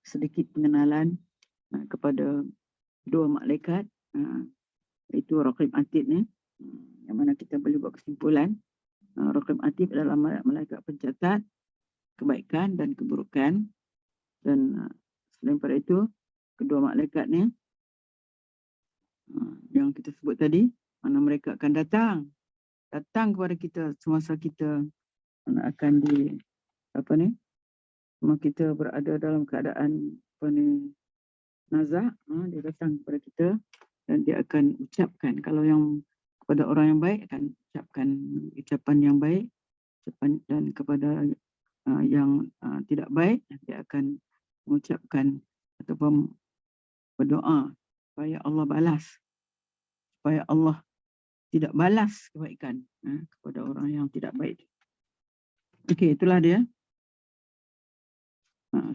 sedikit pengenalan kepada dua malaikat, itu Raqib Atid ni, yang mana kita boleh buat kesimpulan Raqib Atid adalah malaikat pencatat kebaikan dan keburukan. Dan selain daripada itu, kedua malaikat ni yang kita sebut tadi, mana mereka akan datang kepada kita semasa kita akan semasa kita berada dalam keadaan nazak, dia datang kepada kita dan dia akan ucapkan. Kalau yang kepada orang yang baik akan ucapkan ucapan yang baik, dan kepada yang tidak baik dia akan mengucapkan ataupun berdoa supaya Allah balas, supaya Allah tidak balas kebaikan kepada orang yang tidak baik. Okey, itulah dia.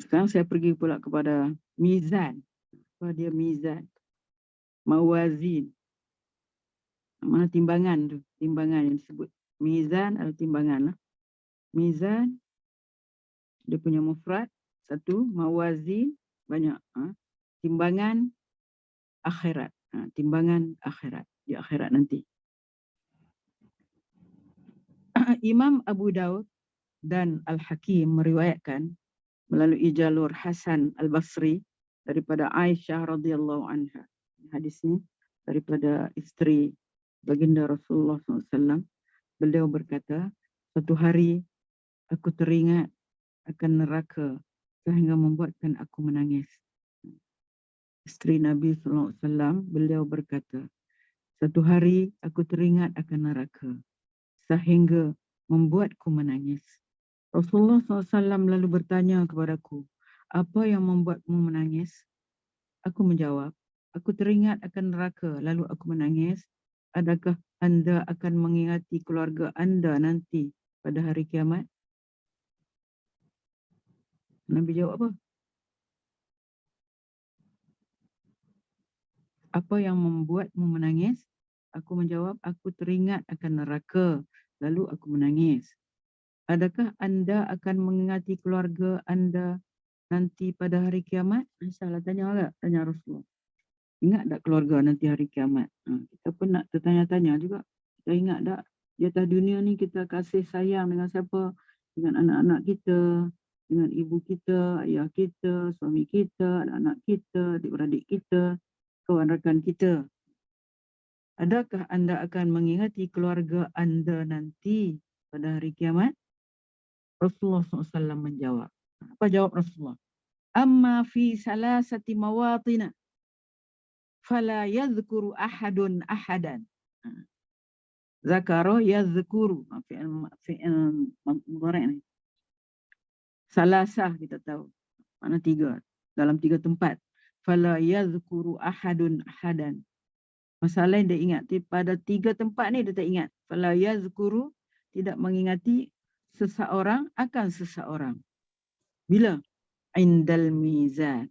Sekarang saya pergi pula kepada mizan. Apa dia mizan? Mawazin. Mana timbangan tu? Timbangan yang disebut mizan atau timbangan lah. Mizan dia punya mufrad satu, mawazin banyak. Timbangan akhirat. Timbangan akhirat, di akhirat nanti. Imam Abu Daud dan Al-Hakim meriwayatkan melalui jalur Hasan Al-Basri daripada Aisyah radhiyallahu anha. Hadis ni daripada isteri baginda Rasulullah SAW. Beliau berkata, suatu hari aku teringat akan neraka sehingga membuatkan aku menangis. Isteri Nabi SAW, beliau berkata, suatu hari aku teringat akan neraka sehingga membuatku menangis. Rasulullah SAW lalu bertanya kepadaku, apa yang membuatmu menangis? Aku menjawab, aku teringat akan neraka lalu aku menangis. Adakah anda akan mengingati keluarga anda nanti pada hari kiamat? Nabi jawab apa? Apa yang membuatmu menangis? Aku menjawab, aku teringat akan neraka lalu aku menangis. Adakah anda akan mengingati keluarga anda nanti pada hari kiamat? Salah tanya agak, tanya Rasulullah. Ingat tak keluarga nanti hari kiamat? Kita pun nak tertanya-tanya juga. Kita ingat tak di atas dunia ni kita kasih sayang dengan siapa? Dengan anak-anak kita, dengan ibu kita, ayah kita, suami kita, anak-anak kita, adik-beradik kita, kawan rakan kita. Adakah anda akan mengingati keluarga anda nanti pada hari kiamat? Rasulullah SAW menjawab. Apa jawab Rasulullah? Amma fi salasati mawatina fala yadhkuru ahadun ahadan. Zakara yadhkuru. Fi'il mudhari' ni. Salasah kita tahu. Mana tiga. Dalam tiga tempat. Fala yadhkuru ahadun ahadan. Masalah yang dia ingat. Pada tiga tempat ni dia tak ingat. Fala yadhkuru, tidak mengingati seseorang akan seseorang. Bila? Indal mizan.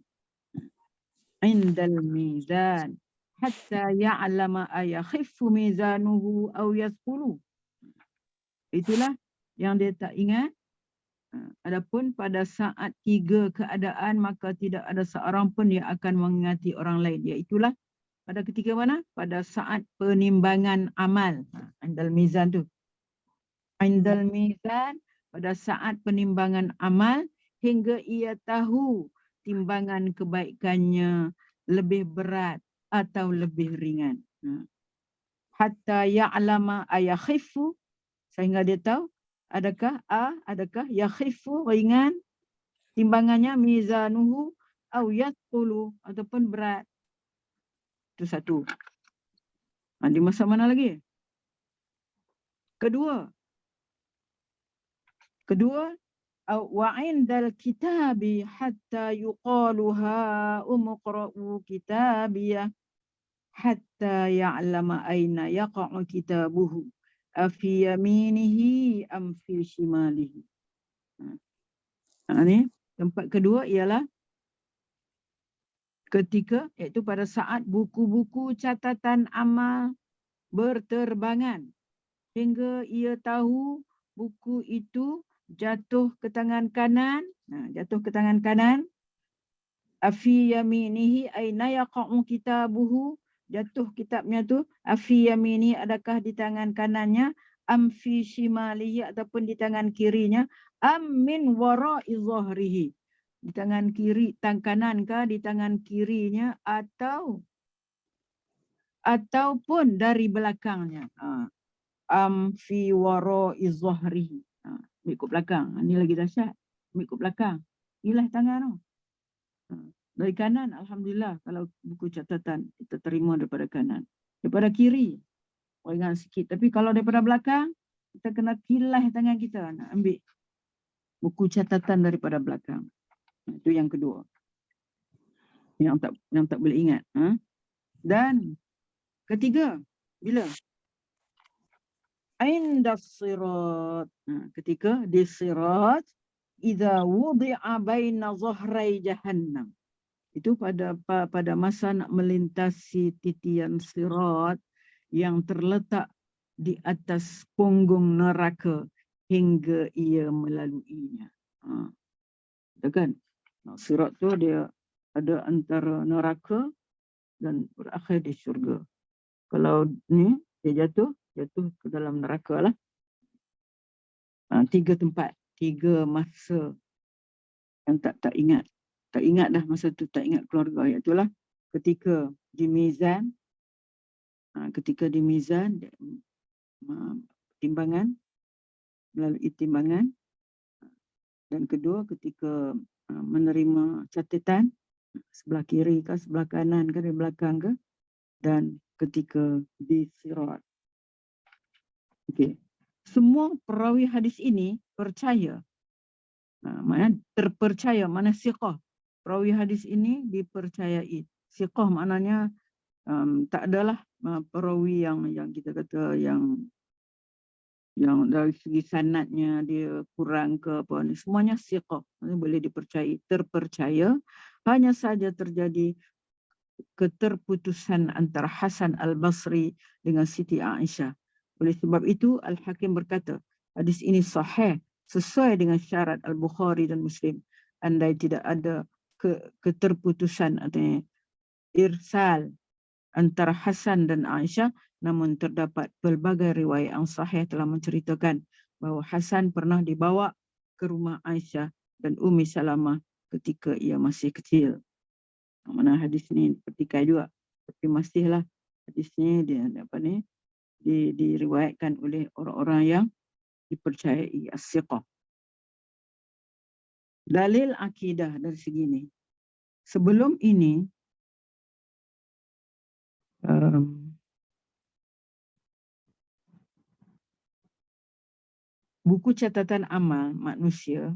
Indal mizan. Hatta ya'lama ayakhiffu mizanuhu aw yathqulu. Itulah yang dia tak ingat. Adapun pada saat tiga keadaan maka tidak ada seorang pun yang akan mengingati orang lain. Iaitulah pada ketika mana? Pada saat penimbangan amal. Indal mizan tu. Indal mizan, pada saat penimbangan amal hingga ia tahu timbangan kebaikannya lebih berat atau lebih ringan. Hatta ya'lama ayakhifu, sehingga dia tahu adakah yakhifu ringan timbangannya, mizanuhu au yathqulu ataupun berat. Itu satu. Di masa mana lagi? Kedua, wa indal kitabi hatta yuqalu ha umqra'u kitabiyah hatta ya'lama aina yaqa'u kitabuhu afi yaminihi am fi shimalihi. Ini tempat kedua ialah ketika iaitu pada saat buku-buku catatan amal berterbangan hingga ia tahu buku itu jatuh ke tangan kanan. Jatuh ke tangan kanan. Afi yaminihi aina yaqa'u kitabuhu, jatuh kitabnya tu. Afi yamini, adakah di tangan kanannya? Am fi shimalihi, ataupun di tangan kirinya? Am min wara'i zahrihi, di tangan kiri, tangan kanan kah, di tangan kirinya, ataupun dari belakangnya. Am fi wara'i zahrihi, ikut belakang. Ini lagi dahsyat, ikut belakang. Inilah tangan tu. Dari kanan, alhamdulillah, kalau buku catatan kita terima daripada kanan. Daripada kiri, ringan sikit. Tapi kalau daripada belakang, kita kena kilah tangan kita nak ambil buku catatan daripada belakang. Itu yang kedua. Yang tak boleh ingat. Dan ketiga, bila? Inda sirat. Ketika di sirat, idza wudi'a baina zahrai jahannam. Itu pada masa nak melintasi titian sirat yang terletak di atas punggung neraka hingga ia melaluinya. Kan? Sirat tu dia ada antara neraka dan berakhir di syurga. Kalau ni dia jatuh ke dalam neraka lah. 3 tempat, 3 masa yang tak ingat. Tak ingat dah masa tu, tak ingat keluarga. Iaitulah ketika di mizan. Ketika di mizan, timbangan, melalui timbangan. Dan kedua ketika menerima catatan, sebelah kiri ke, sebelah kanan ke, di belakang ke. Dan ketika di sirat. Okey. Semua perawi hadis ini percaya. Maknanya terpercaya, mana siqah. Perawi hadis ini dipercayai. Siqah maknanya tak adalah perawi yang kita kata yang dari segi sanadnya dia kurang ke apa ni. Semuanya siqah. Boleh dipercayai, terpercaya. Hanya saja terjadi keterputusan antara Hasan Al-Basri dengan Siti Aisyah. Oleh sebab itu Al-Hakim berkata, hadis ini sahih sesuai dengan syarat Al-Bukhari dan Muslim. Andai tidak ada keterputusan atau irsal antara Hasan dan Aisyah, namun terdapat pelbagai riwayat yang sahih telah menceritakan bahawa Hasan pernah dibawa ke rumah Aisyah dan Ummi Salamah ketika ia masih kecil. Mana hadis ni petikai juga, tapi masihlah hadis ni diriwayatkan oleh orang-orang yang dipercayai as-siqah. Dalil akidah dari segi ni. Sebelum ini buku catatan amal manusia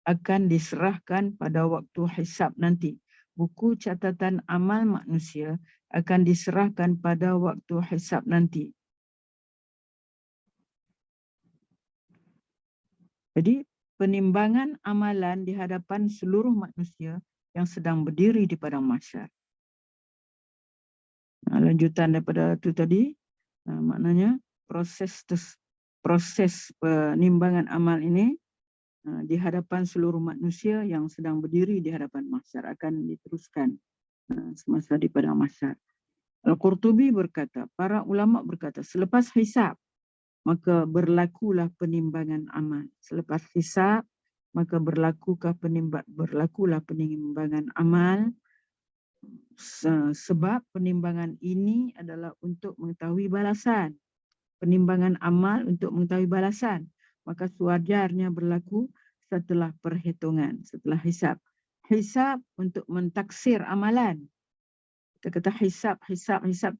akan diserahkan pada waktu hisab nanti. Buku catatan amal manusia akan diserahkan pada waktu hisab nanti. Jadi penimbangan amalan di hadapan seluruh manusia yang sedang berdiri di padang mahsyar. Lanjutan daripada itu tadi, maknanya proses penimbangan amal ini di hadapan seluruh manusia yang sedang berdiri di hadapan mahsyar akan diteruskan semasa di padang mahsyar. Al-Qurtubi berkata, para ulama berkata, selepas hisab maka berlakulah penimbangan amal. Selepas hisab maka berlakulah penimbangan amal. Sebab penimbangan ini adalah untuk mengetahui balasan. Penimbangan amal untuk mengetahui balasan. Maka sewajarnya berlaku setelah perhitungan, setelah hisab. Hisab untuk mentaksir amalan. Kita kata hisab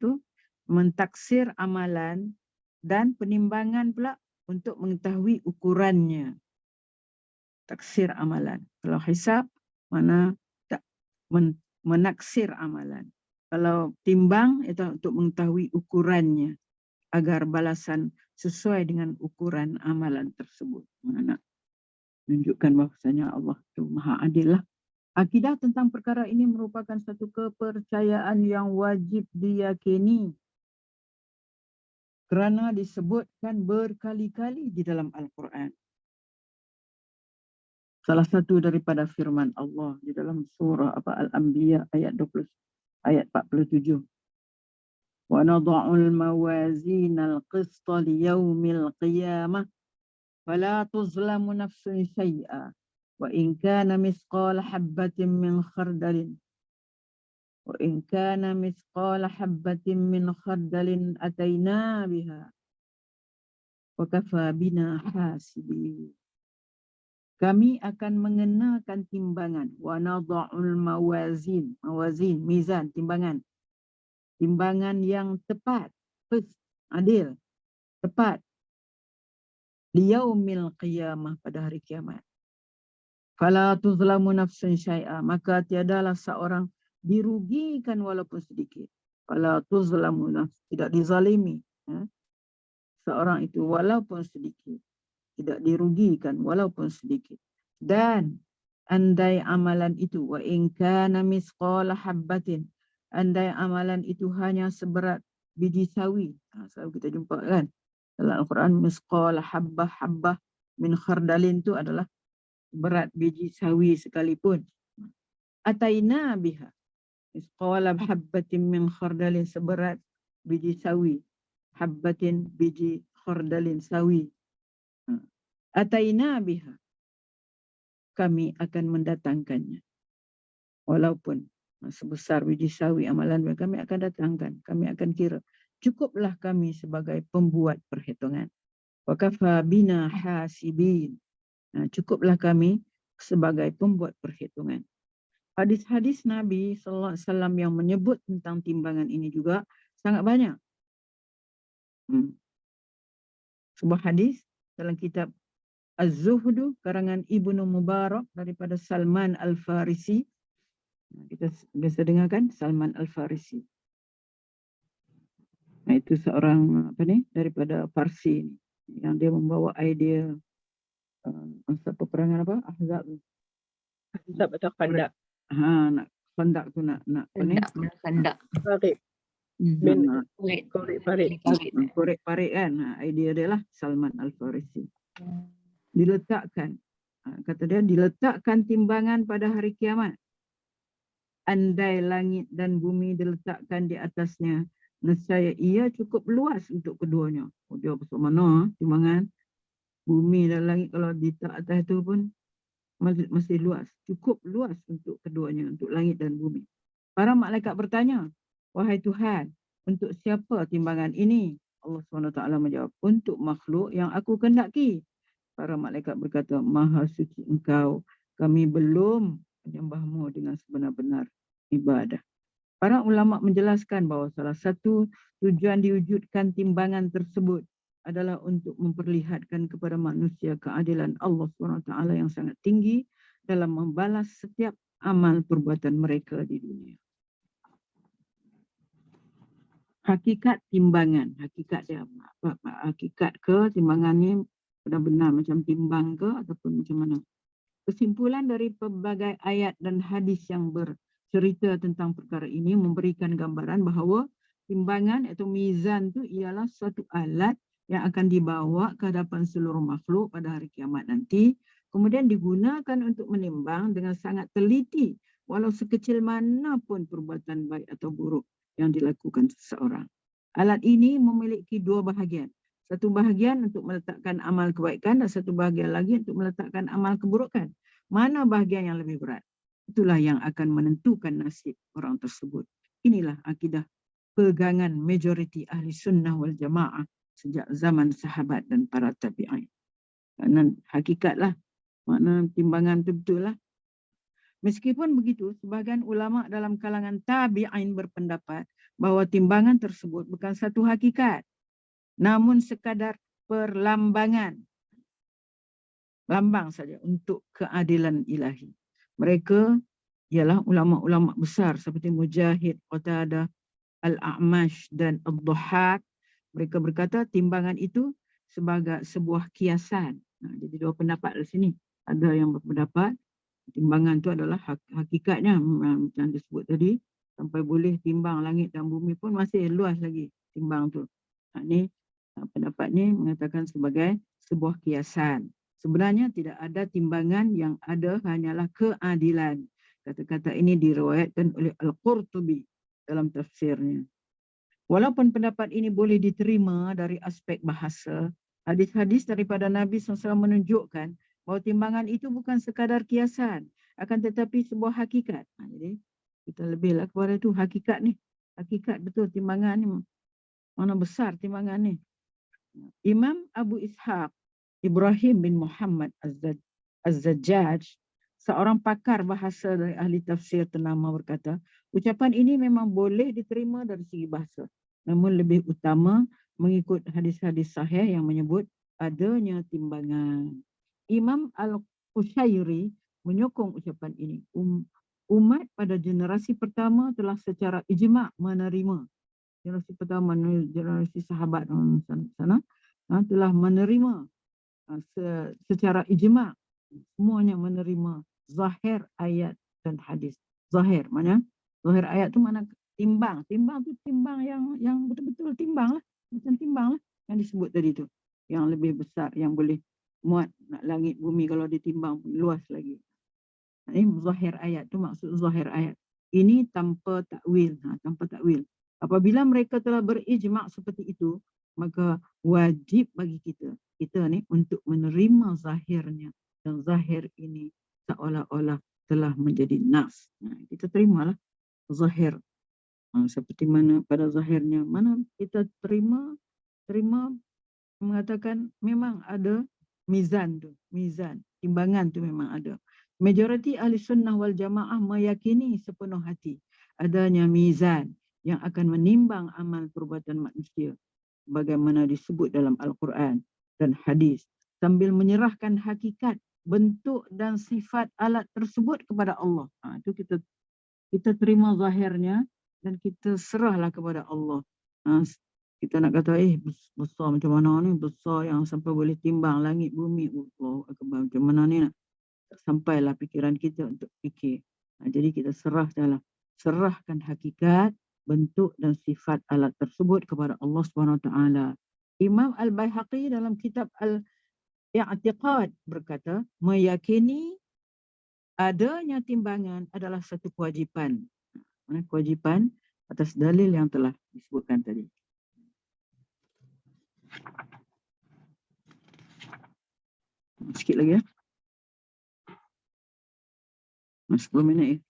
tu mentaksir amalan, dan penimbangan pula untuk mengetahui ukurannya. Taksir amalan. Kalau hisab, mana menaksir amalan. Kalau timbang, itu untuk mengetahui ukurannya agar balasan sesuai dengan ukuran amalan tersebut. Mana nak menunjukkan bahawasanya Allah itu Maha Adil lah. Akidah tentang perkara ini merupakan satu kepercayaan yang wajib diyakini kerana disebutkan berkali-kali di dalam Al-Quran. Salah satu daripada firman Allah di dalam surah Al-Anbiya ayat 47. Wa nadha'ul mawazinal qista liyaumil qiyamah fala tuzlamu nafsun syai'a wa in kana mithqala habbatin min khardalin ataina biha wa kafa bina hasibin. Kami akan mengenakan timbangan. Wa nadha'ul mawazin. Mawazin, mizan, timbangan. Timbangan yang tepat. Adil. Tepat. Liyaumil qiyamah, pada hari kiamat. Fala tuzlamu nafsun syai'a. Maka tiadalah seorang dirugikan walaupun sedikit. Fala tuzlamu nafsun. Tidak dizalimi. Seorang itu walaupun sedikit. Tidak dirugikan walaupun sedikit. Dan andai amalan itu wa in kana misqala habbatin, andai amalan itu hanya seberat biji sawi. Selalu kita jumpa kan dalam Al-Quran, misqala habbah min khardalin itu adalah berat biji sawi sekalipun. Ataina biha, misqala habbatin min khardalin, seberat biji sawi. Habbatin, biji, khardalin, sawi. Ataina biha, kami akan mendatangkannya. Walaupun sebesar biji sawi amalan kami akan datangkan, kami akan kira. Cukuplah kami sebagai pembuat perhitungan. Wa kafa bina hasibin. Cukuplah kami sebagai pembuat perhitungan. Hadis-hadis Nabi sallallahu alaihi wasallam yang menyebut tentang timbangan ini juga sangat banyak. Sebuah hadis dalam kitab Az-Zuhdu karangan Ibnu Mubarak daripada Salman Al-Farisi. Kita biasa dengar kan Salman Al-Farisi. Itu seorang daripada Farsi ni, yang dia membawa idea masa peperangan Ahzab atau Khandak. nak Khandak tu nak Khandak. Farid. Bin Farid. Korek parit kan. Idea dia lah Salman Al-Farisi. Diletakkan, kata dia, diletakkan timbangan pada hari kiamat. Andai langit dan bumi diletakkan di atasnya, nescaya ia cukup luas untuk keduanya. Dia pasal mana timbangan? Bumi dan langit kalau diletak atas itu pun masih luas. Cukup luas untuk keduanya, untuk langit dan bumi. Para malaikat bertanya, wahai Tuhan, untuk siapa timbangan ini? Allah SWT menjawab, untuk makhluk yang aku kehendaki. Para malaikat berkata, Maha suci engkau, kami belum menyembahmu dengan sebenar-benar ibadah. Para ulama menjelaskan bahawa salah satu tujuan diwujudkan timbangan tersebut adalah untuk memperlihatkan kepada manusia keadilan Allah SWT yang sangat tinggi dalam membalas setiap amal perbuatan mereka di dunia. Hakikat timbangan, hakikat dia apa? Hakikat ke timbangan ni benar-benar macam timbang ke ataupun macam mana? Kesimpulan dari pelbagai ayat dan hadis yang bercerita tentang perkara ini memberikan gambaran bahawa timbangan atau mizan tu ialah suatu alat yang akan dibawa ke hadapan seluruh makhluk pada hari kiamat nanti, kemudian digunakan untuk menimbang dengan sangat teliti walau sekecil manapun perbuatan baik atau buruk yang dilakukan seseorang. Alat ini memiliki dua bahagian. Satu bahagian untuk meletakkan amal kebaikan dan satu bahagian lagi untuk meletakkan amal keburukan. Mana bahagian yang lebih berat? Itulah yang akan menentukan nasib orang tersebut. Inilah akidah pegangan majoriti ahli sunnah wal jamaah sejak zaman sahabat dan para tabi'in. Kerana hakikatlah, makna timbangan itu betul lah. Meskipun begitu, sebahagian ulama dalam kalangan tabi'in berpendapat bahawa timbangan tersebut bukan satu hakikat, namun sekadar perlambangan. Lambang saja untuk keadilan ilahi. Mereka ialah ulama-ulama besar seperti Mujahid, Qatadah, Al-A'mash dan Ad-Dhahhak. Mereka berkata timbangan itu sebagai sebuah kiasan. Jadi dua pendapat di sini. Ada yang berpendapat Timbangan tu adalah hakikatnya macam disebut tadi, sampai boleh timbang langit dan bumi pun masih luas lagi timbang tu. Ini pendapat ni mengatakan sebagai sebuah kiasan. Sebenarnya tidak ada timbangan, yang ada hanyalah keadilan. Kata-kata ini diriwayatkan oleh Al-Qurtubi dalam tafsirnya. Walaupun pendapat ini boleh diterima dari aspek bahasa, hadis-hadis daripada Nabi SAW menunjukkan bahawa timbangan itu bukan sekadar kiasan, akan tetapi sebuah hakikat. Jadi kita lebihlah kepada itu, hakikat ni. Hakikat betul timbangan ni. Mana besar timbangan ni. Imam Abu Ishaq Ibrahim bin Muhammad Az-Zajjaj, seorang pakar bahasa dari ahli tafsir ternama, berkata, ucapan ini memang boleh diterima dari segi bahasa, namun lebih utama mengikut hadis-hadis sahih yang menyebut adanya timbangan. Imam Al-Qushairi menyokong ucapan ini. Umat pada generasi pertama telah secara ijma' menerima. Generasi pertama, generasi sahabat sana telah menerima secara ijma', semuanya menerima zahir ayat dan hadis. Zahir, mana? Zahir ayat tu mana? Timbang. Timbang tu timbang yang betul-betul timbang lah. Macam timbang lah yang disebut tadi tu. Yang lebih besar, yang boleh muat langit bumi kalau ditimbang luas lagi. Ini zahir ayat tu, maksud zahir ayat. Ini tanpa takwil, tanpa takwil. Apabila mereka telah berijma' seperti itu, maka wajib bagi kita ni untuk menerima zahirnya, dan zahir ini seolah-olah telah menjadi nas. Kita terimalah zahir. Seperti mana pada zahirnya, mana kita terima mengatakan memang ada mizan tu, mizan, timbangan tu memang ada. Majoriti ahli sunnah wal jamaah meyakini sepenuh hati adanya mizan yang akan menimbang amal perbuatan manusia bagaimana disebut dalam Al-Quran dan hadis, sambil menyerahkan hakikat, bentuk dan sifat alat tersebut kepada Allah. Itu kita terima zahirnya dan kita serahlah kepada Allah. Kita nak kata besar macam mana ni, besar yang sampai boleh timbang langit bumi, Allah akbar, macam mana ni, nak sampailah pikiran kita untuk fikir. Jadi kita serahkan hakikat, bentuk dan sifat alat tersebut kepada Allah SWT. Imam Al-Baihaqi dalam kitab Al-I'tiqad berkata, meyakini adanya timbangan adalah satu kewajipan. Kewajipan atas dalil yang telah disebutkan tadi. Sikit lagi ya. 10 minit.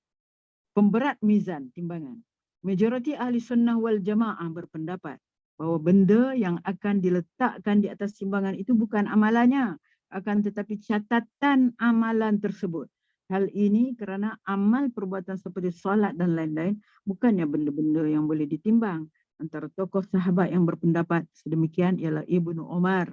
Pemberat mizan, timbangan. Majoriti ahli sunnah wal jamaah berpendapat bahawa benda yang akan diletakkan di atas timbangan itu bukan amalannya, akan tetapi catatan amalan tersebut. Hal ini kerana amal perbuatan seperti solat dan lain-lain bukannya benda-benda yang boleh ditimbang. Antara tokoh sahabat yang berpendapat sedemikian ialah Ibnu Umar.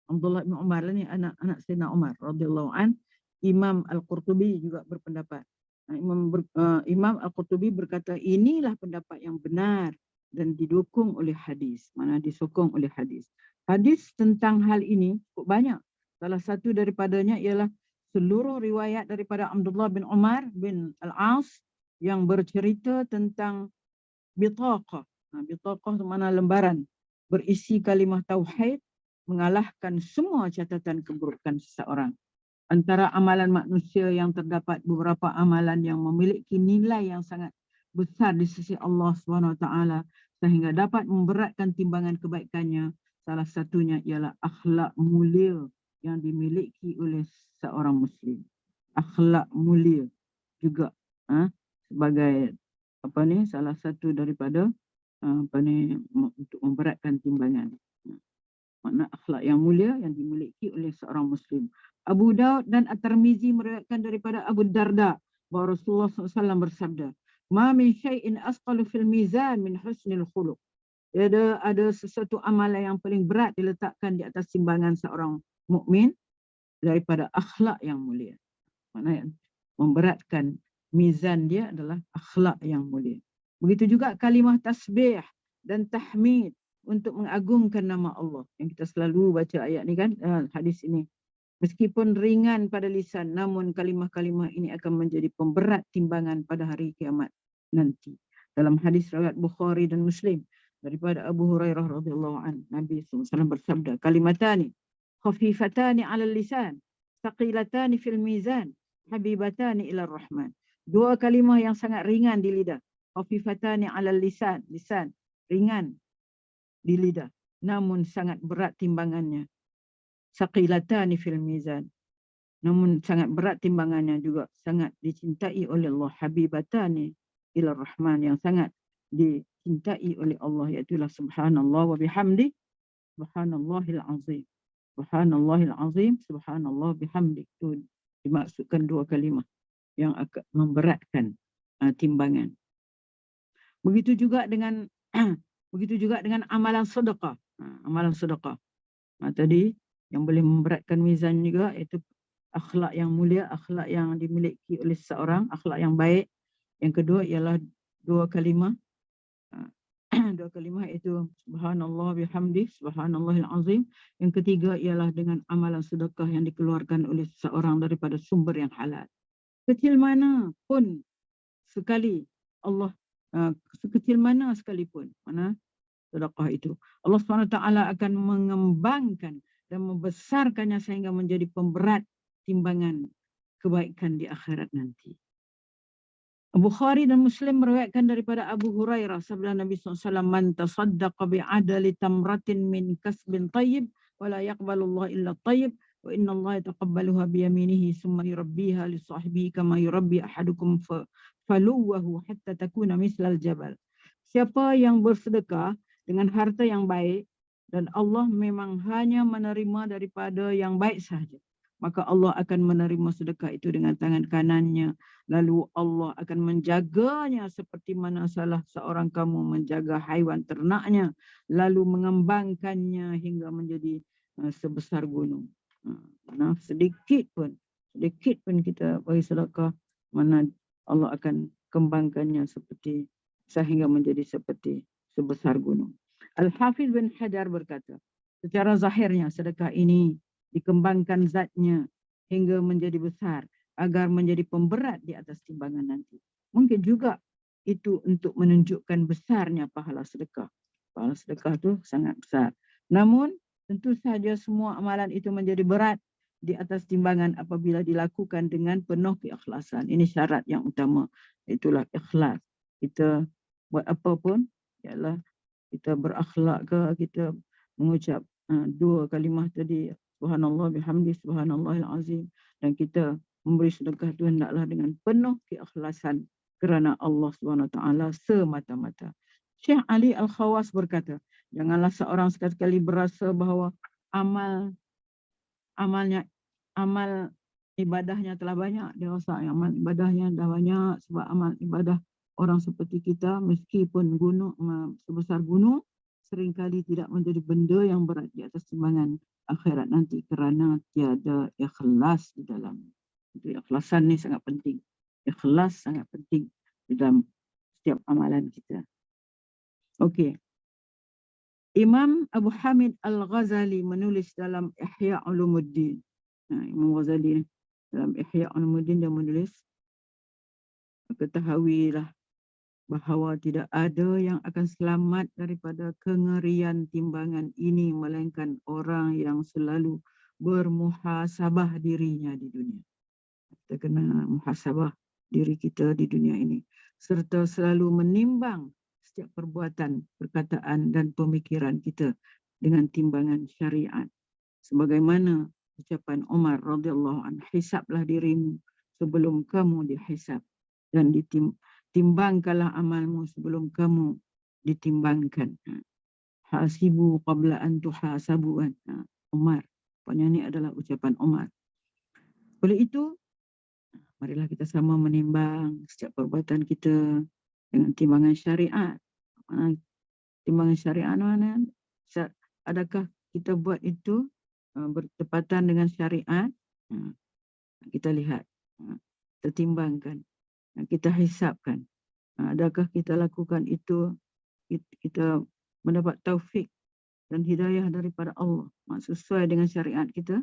Abdullah bin Umar ni anak Sayyidina Umar radhiyallahu an. Imam Al-Qurtubi juga berpendapat. Imam Al-Qurtubi berkata inilah pendapat yang benar dan didukung oleh hadis. Mana disokong oleh hadis. Hadis tentang hal ini cukup banyak. Salah satu daripadanya ialah seluruh riwayat daripada Abdullah bin Umar bin Al-As yang bercerita tentang bitaqah. Bitaqah itu mana lembaran berisi kalimah tauhid mengalahkan semua catatan keburukan seseorang. Antara amalan manusia yang terdapat beberapa amalan yang memiliki nilai yang sangat besar di sisi Allah SWT sehingga dapat memberatkan timbangan kebaikannya. Salah satunya ialah akhlak mulia yang dimiliki oleh seorang Muslim. Akhlak mulia juga sebagai salah satu daripada untuk memberatkan timbangan. Makna akhlak yang mulia yang dimiliki oleh seorang Muslim. Abu Daud dan At-Tirmizi meriwayatkan daripada Abu Darda bahawa Rasulullah SAW bersabda, "Ma min syai'in asqalu fil mizan min husnil khuluq." Ada sesuatu amalan yang paling berat diletakkan di atas timbangan seorang mukmin daripada akhlak yang mulia. Maknanya memberatkan mizan dia adalah akhlak yang mulia. Begitu juga kalimah tasbih dan tahmid untuk mengagungkan nama Allah. Yang kita selalu baca ayat ni kan, hadis ini. Meskipun ringan pada lisan, namun kalimah-kalimah ini akan menjadi pemberat timbangan pada hari kiamat nanti. Dalam hadis riwayat Bukhari dan Muslim daripada Abu Hurairah radhiyallahu anhu, Nabi SAW bersabda, kalimatani khafifatani 'alal lisan, thaqilatani fil mizan, habibatani ila rahman. Dua kalimah yang sangat ringan di lidah. Khafifatani 'alal lisan, lisan ringan di lidah, namun sangat berat timbangannya. Saqilatani fil mizan, namun sangat berat timbangannya, juga sangat dicintai oleh Allah. Habibatani ila rahman, yang sangat dicintai oleh Allah, iaitu subhanallah wa bihamdi, subhanallahil azim, subhanallahil azim, subhanallah bihamdi. Itu dimaksudkan dua kalimah yang akan memberatkan timbangan. Begitu juga dengan amalan sedekah. Amalan sedekah tadi yang boleh memberatkan mizan juga, iaitu akhlak yang mulia, akhlak yang dimiliki oleh seseorang, akhlak yang baik. Yang kedua ialah dua kalimah. Dua kalimah itu subhanallah bihamdi, subhanallahil azim. Yang ketiga ialah dengan amalan sedekah yang dikeluarkan oleh seseorang daripada sumber yang halal. Kecil mana pun sekali Allah, sekecil mana sekalipun mana sedekah itu, Allah SWT akan mengembangkan dan membesarkannya sehingga menjadi pemberat timbangan kebaikan di akhirat nanti. Bukhari dan Muslim meriwayatkan daripada Abu Hurairah, sabda Nabi SAW, man tasaddaqa bi'adali tamratin min kasbin tayyib wa la yaqbalullah illa tayyib wa inna Allah yataqabbaluha biyaminihi summa yurabbiha li sahibihi kama yurabbi ahadukum faluwahu hatta takuna mislal jabal. Siapa yang bersedekah dengan harta yang baik, dan Allah memang hanya menerima daripada yang baik sahaja, maka Allah akan menerima sedekah itu dengan tangan kanannya. Lalu Allah akan menjaganya seperti mana salah seorang kamu menjaga haiwan ternaknya, lalu mengembangkannya hingga menjadi sebesar gunung. Sedikit pun kita bagi sedekah, mana Allah akan kembangkannya seperti sehingga menjadi seperti sebesar gunung. Al-Hafiz bin Hajar berkata, secara zahirnya sedekah ini dikembangkan zatnya hingga menjadi besar agar menjadi pemberat di atas timbangan nanti. Mungkin juga itu untuk menunjukkan besarnya pahala sedekah. Pahala sedekah itu sangat besar. Namun tentu saja semua amalan itu menjadi berat di atas timbangan apabila dilakukan dengan penuh keikhlasan. Ini syarat yang utama, itulah ikhlas. Kita buat apa pun, ialah kita berakhlak ke, kita mengucap dua kalimah tadi, subhanallah bihamdi, subhanallahil azim, dan kita memberi sedekah itu hendaklah dengan penuh keikhlasan kerana Allah SWT semata-mata. Syekh Ali Al-Khawas berkata, janganlah seorang sekali-kali berasa bahawa amal ibadahnya telah banyak. Dia rasa amal ibadahnya dah banyak, sebab amal ibadah orang seperti kita, meskipun gunung sebesar gunung, seringkali tidak menjadi benda yang berat di atas timbangan akhirat nanti kerana tiada ikhlas di dalam. Itu ikhlasan ni sangat penting. Ikhlas sangat penting di dalam setiap amalan kita. Okey. Imam Abu Hamid Al-Ghazali menulis dalam Ihya Ulumuddin. Imam Ghazali dalam Ihya Ulumuddin dia menulis, ketahuilah bahawa tidak ada yang akan selamat daripada kengerian timbangan ini melainkan orang yang selalu bermuhasabah dirinya di dunia. Kita kena muhasabah diri kita di dunia ini, serta selalu menimbang setiap perbuatan, perkataan dan pemikiran kita dengan timbangan syariat. Sebagaimana ucapan Umar radhiyallahu anhu, hisablah dirimu sebelum kamu dihisab, dan timbangkanlah amalmu sebelum kamu ditimbangkan. Hasibu qabla an tuhasabu. Umar. Pokoknya ini adalah ucapan Umar. Oleh itu, marilah kita sama menimbang setiap perbuatan kita dengan timbangan syariat. Timbangan syariat mana? Adakah kita buat itu bertepatan dengan syariat? Kita lihat, kita timbangkan, kita hisapkan. Adakah kita lakukan itu, kita mendapat taufik dan hidayah daripada Allah, sesuai dengan syariat kita,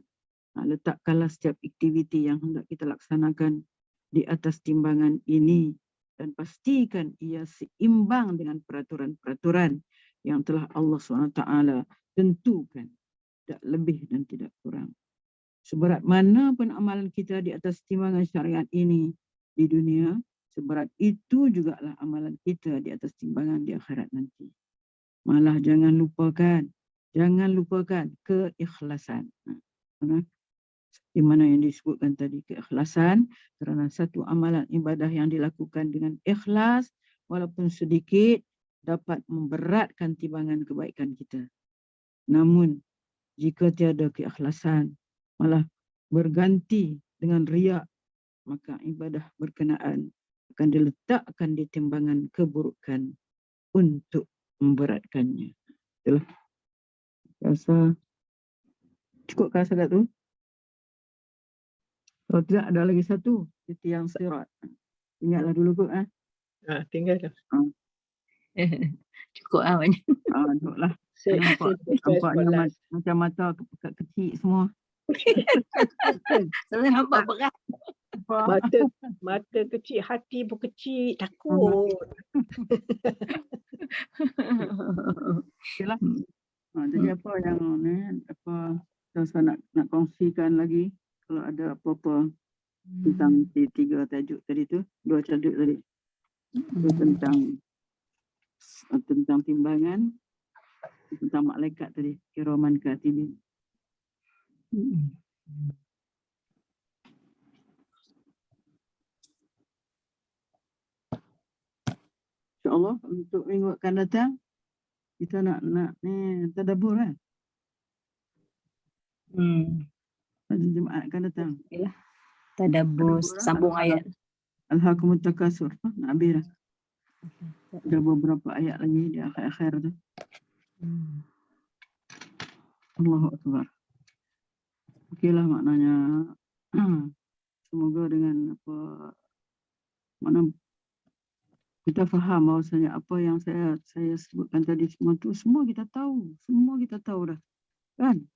Letakkanlah setiap aktiviti yang hendak kita laksanakan di atas timbangan ini dan pastikan ia seimbang dengan peraturan-peraturan yang telah Allah SWT tentukan, tidak lebih dan tidak kurang. Seberat mana pun amalan kita di atas timbangan syariat ini di dunia, seberat itu jugalah amalan kita di atas timbangan di akhirat nanti. Malah jangan lupakan keikhlasan. Di mana yang disebutkan tadi, keikhlasan, kerana satu amalan ibadah yang dilakukan dengan ikhlas walaupun sedikit dapat memberatkan timbangan kebaikan kita. Namun jika tiada keikhlasan malah berganti dengan riak, maka ibadah berkenaan akan diletakkan di timbangan keburukan untuk memberatkannya. Itulah. Rasa cukup kah sangat tu? Kalau tidak ada lagi satu, itu yang sirat. Ingatlah dulu kot. Tinggal dah. Cukup banyak. Duduklah. Nampaknya macam mata pekat kecil semua. Saya nampak berat. Mata kecil, hati pun kecil, takut. Okeylah. Jadi apa yang saya nak kongsikan lagi, kalau ada apa-apa tentang tiga tajuk tadi tu, dua tajuk tadi. Itu tentang timbangan, tentang malaikat tadi, kiraman katibin. InsyaAllah untuk minggu akan datang kita nak ni tadabbur kan. Pada Jumaat akan datang. Tadabbur sambung ayat. Alhaakumut takasur. Nak habis dah. Ada beberapa ayat lagi di akhir-akhir tu. Allahu Akbar. Okeylah, maknanya semoga dengan mana kita faham bahawasanya apa yang saya sebutkan tadi semua kita tahu. Semua kita tahu dah. Kan?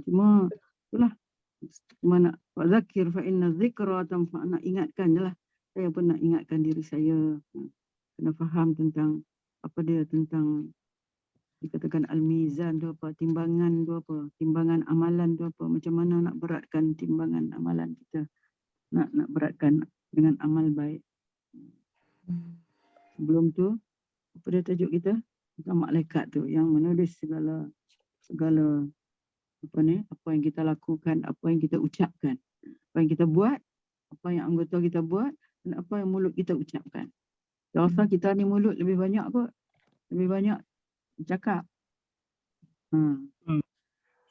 Cuma itulah. Cuma nak zakir fa inna dzikra tanfa, nak ingatkan je lah. Saya pun nak ingatkan diri saya. Kena faham tentang apa dia, tentang dikatakan al-mizan tu apa, timbangan tu apa, timbangan amalan tu apa, macam mana nak beratkan timbangan amalan kita, nak beratkan dengan amal baik. Sebelum tu, apa dia tajuk kita? Tentang malaikat tu yang menulis segala apa yang kita lakukan, apa yang kita ucapkan, apa yang kita buat, apa yang anggota kita buat, dan apa yang mulut kita ucapkan. Saya rasa kita ni mulut lebih banyak kot, lebih banyak cakap.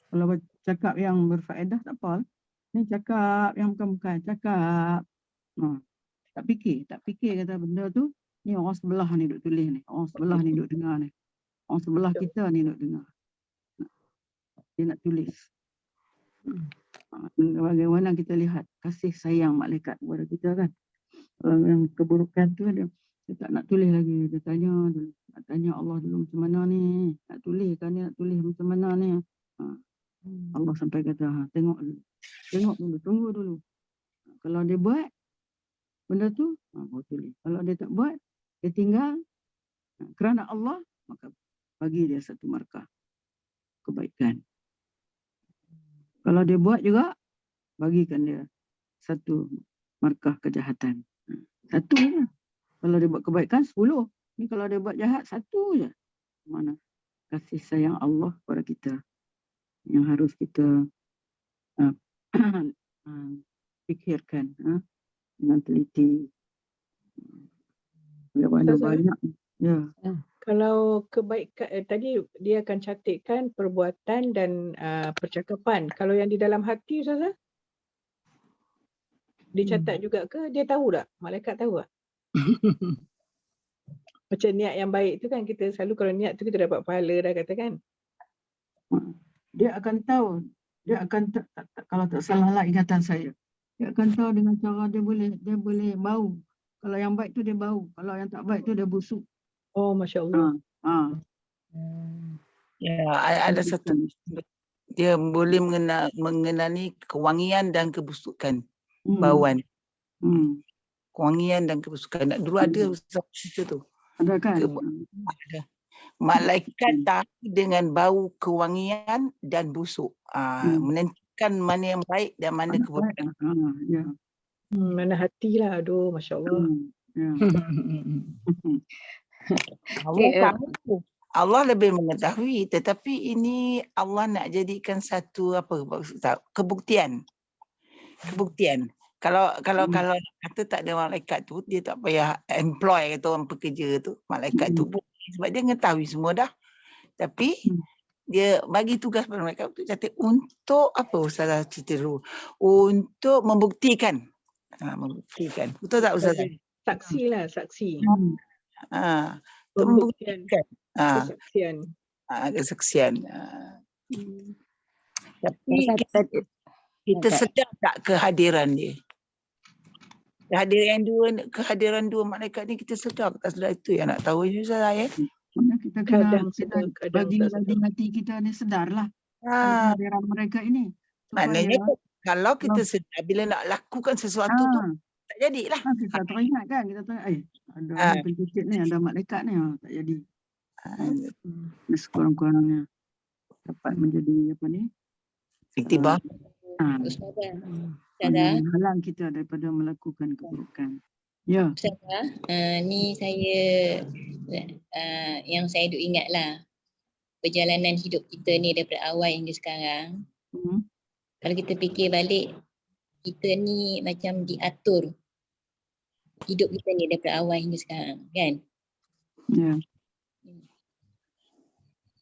Kalau cakap yang berfaedah tak apa. Ni cakap yang bukan-bukan, cakap. Tak fikir kata benda tu, ni orang sebelah ni duk tulis ni, orang sebelah ni duk dengar ni, orang sebelah kita ni duk dengar. Dia nak tulis. Bagaimana kita lihat kasih sayang malaikat kepada kita kan. Kalau yang keburukan tu dia tak nak tulis lagi. Dia tanya dulu. Nak tanya Allah dulu macam mana ni. Nak tulis kan dia nak tulis macam mana ni. Allah sampai kata tengok dulu. Tengok dulu. Tunggu dulu. Kalau dia buat benda tu, baru tulis. Kalau dia tak buat, dia tinggal. Kerana Allah, maka bagi dia satu markah kebaikan. Kalau dia buat juga, bagikan dia satu markah kejahatan. Satu je. Kalau dia buat kebaikan, 10. Ni kalau dia buat jahat, 1 je. Mana kasih sayang Allah kepada kita yang harus kita fikirkan dengan teliti. Banyak. Ya. Kalau kebaikan tadi dia akan catatkan perbuatan dan percakapan. Kalau yang di dalam hati Ustazah, dia catat juga ke? Dia tahu tak? Malaikat tahu tak? Macam niat yang baik tu kan, kita selalu kalau niat tu kita dapat pahala dah katakan. Dia akan tahu. Dia akan kalau tak salah lah ingatan saya. Dia akan tahu dengan cara dia boleh bau. Kalau yang baik tu dia bau. Kalau yang tak baik tu dia busuk. Oh, Masya Allah. Ya, ada satu Dia boleh mengenali kewangian dan kebusukan Hmm. bauan. Hmm. Kewangian dan kebusukan. Dulu ada Ustaz cerita tu. Ada kan? Ada. Malaikat tahu dengan bau kewangian dan busuk. Menentukan mana yang baik dan mana keburukan. Ya. Mana hatilah. Aduh, Masya Allah. Ya. Allah tahu. Allah lebih mengetahui, tetapi ini Allah nak jadikan satu kebuktian. Kebuktian. Kalau kata tak ada malaikat tu, dia tak payah employ kata orang pekerja tu, malaikat tu sebab dia mengetahui semua dah. Tapi dia bagi tugas pada mereka untuk catat untuk apa Ustazah cerita dulu? Untuk membuktikan. Membuktikan. Betul tak Ustazah? Saksi lah, saksi. Untuk membuktikan. Kesaksian. Kesaksian. Tapi kita sedar tak kehadiran dia? Kehadiran dua malaikat ni kita sedar tak sedar, itu yang nak tahu Ustazah ya. Kita kena bagi hati kita ni sedarlah kehadiran mereka ini. Maknanya kalau kita sedar bila nak lakukan sesuatu tu tak jadilah. Kita teringat kan, kita teringat ada pencipta ni, ada malaikat ni, tak jadi. Sekurang-kurangnya dapat menjadi apa ni? Iktibar. Menghalang kita daripada melakukan keburukan. Ya. Ustazah, ni saya yang saya duk ingat lah perjalanan hidup kita ni daripada awal hingga sekarang. Kalau kita fikir balik, kita ni macam diatur hidup kita ni daripada awal hingga sekarang, kan? Ya.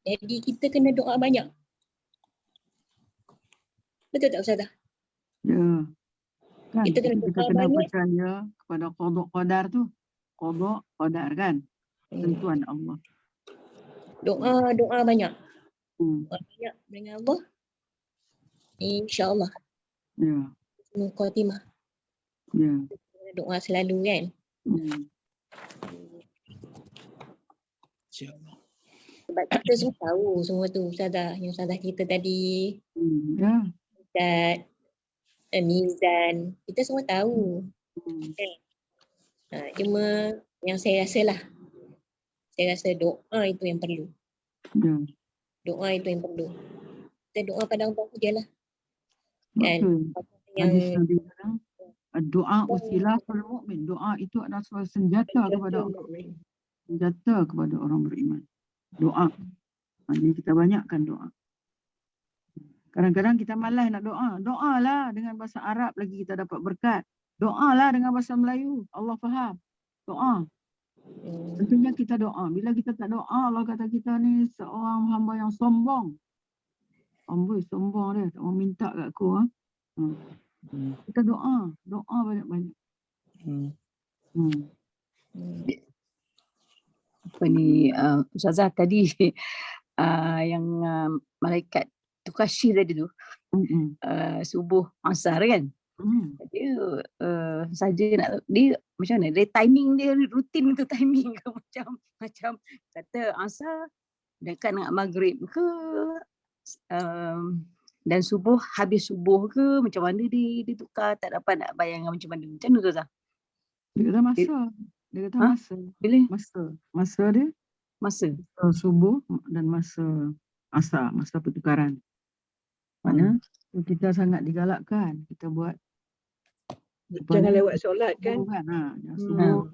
Jadi kita kena doa banyak. Betul tak Ustazah? Ya. Kan? Kita kena percaya kepada qada qadar tu. Qada qadar kan? Tentuan Allah. Doa banyak. Banyak dengan Allah. InsyaAllah. Ya. Khatimah. Ya. Doa selalu kan? Sebab kita semua tahu semua tu Ustazah, yang Ustazah kita tadi. Ya. Ustaz Mizan, kita semua tahu. Cuma yang saya rasa doa itu yang perlu. Doa itu yang perlu. Kita doa pada Allah je lah. Kan? Yang doa usilahul mukmin. Doa itu adalah senjata kepada Allah. Senjata kepada orang beriman. Doa. Jadi kita banyakkan doa. Kadang-kadang kita malas nak doa. Doalah dengan bahasa Arab lagi kita dapat berkat. Doalah dengan bahasa Melayu. Allah faham. Doa. Tentunya kita doa. Bila kita tak doa, Allah kata kita ni seorang hamba yang sombong. Amboi, sombong dia. Tak mau minta kat aku. Kita doa. Doa banyak-banyak. Apa ni Ustazah tadi yang malaikat Tukasyir tadi tu subuh asar kan, dia saja nak dia macam mana dia timing dia rutin tu timing ke macam kata asar dekat nak maghrib ke dan subuh habis subuh ke macam mana dia tukar, tak dapat nak bayangkan macam mana tu Ustazah. Dia kata masa. Dia kata masa. Bila? Masa dia. Masa subuh dan masa asar, masa pertukaran. Mana kita sangat digalakkan kita buat. Jangan lewat solat kan? Subuh.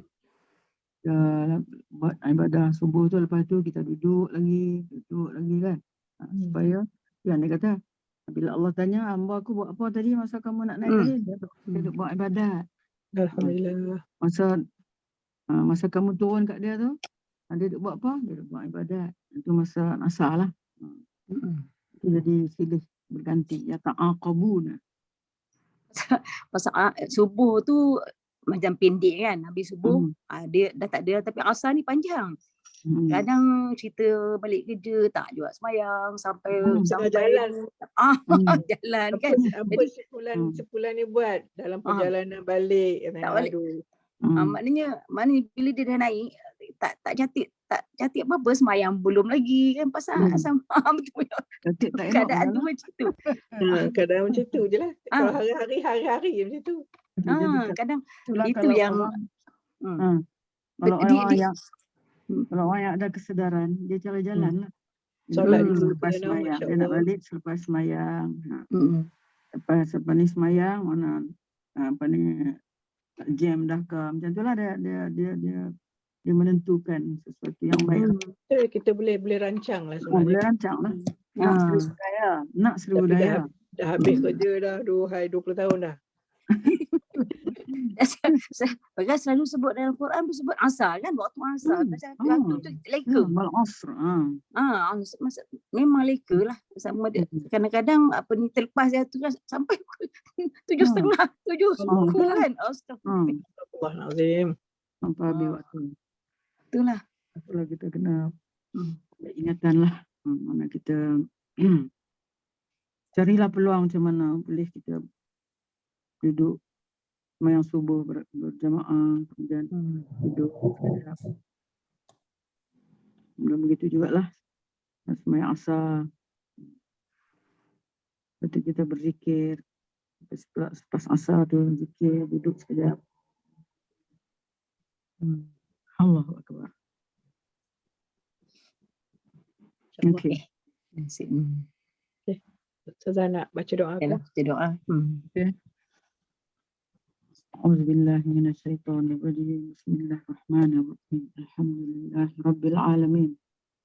Buat ibadah subuh tu, lepas tu kita duduk lagi kan. Supaya yang dia kata bila Allah tanya hamba aku buat apa tadi masa kamu nak naik tadi, dia duduk buat ibadat. Alhamdulillah. Masa kamu turun kat dia tu, dia duduk buat apa? Dia duduk buat ibadat. Itu masa asar lah. Itu jadi silih berganti. Ya ta'aqabuna. Pasal subuh tu macam pendek kan. Habis subuh dia dah tak ada, tapi asar ni panjang. Kadang cerita balik kerja tak juga semayang sampai jalan. Jalan kan. Apa sebulan ni buat dalam perjalanan balik. Tak balik. Maknanya bila dia dah naik tak cantik tak cantik apa-apa, semayang belum lagi kan pasal asam betul. Cantik tak elok Keadaan tu lah. macam tu. Kadang macam tu je lah. Kalau Ah. hari-hari macam tu. Kadang Itulah itu kalau yang kalau di- orang di- yang kalau orang yang ada kesedaran, dia jalan-jalan lah. Solat Dia dulu selepas pernah, semayang. Masya Dia nak Allah. balik selepas semayang. Mm-mm. Lepas ni semayang, mana apa ni jam dah ke. Macam tu lah dia menentukan sesuatu yang baik. So, kita boleh rancang lah Boleh sebenarnya. rancang lah. Nak seribu daya. Nak seribu Tapi daya. dah habis kerja dah 20 tahun dah. Pasal selalu sebut dalam Quran sebut asar kan, waktu asar. Pasal waktu tu leka. Mal asr. Memang leka lah. Sama dia. Kadang-kadang apa ni terlepas dia tu kan sampai 7:30, 7 kan. Astagfirullah. Astagfirullahalazim. Sampai habis waktu. Itulah. Itulah kita kena ingatan lah. Mana kita carilah peluang macam mana boleh kita duduk semayang subuh berjamaah, kemudian duduk sekejap. Kemudian begitu jugalah semayang asar. Lepas tu kita berzikir. Lepas asar tu zikir, duduk sekejap. Allahu Akbar. Okey. Ustazah nak baca doa ke? Baca doa. أعوذ بالله من الشيطان الرجيم بسم الله الرحمن الرحيم الحمد لله رب العالمين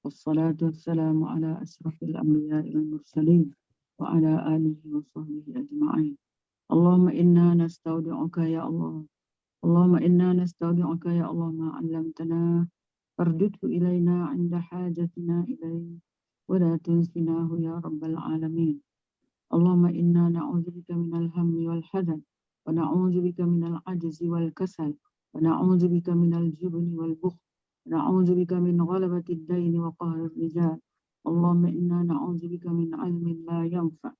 والصلاة والسلام على أشرف الأنبياء والمرسلين وعلى آله وصحبه أجمعين اللهم إنا نستودعك يا الله اللهم إنا نستودعك يا الله ما علمتنا فاردده إلينا عند حاجتنا إليه ولا تنسناه يا رب العالمين اللهم إنا نعوذ بك من الهم والحزن ونعوذ بك من العجز والكسل ونعوذ بك من الجبن والبخل ونعوذ بك من غلبة الدين وقهر الرجال اللهم إنا نعوذ بك من علم لا ينفع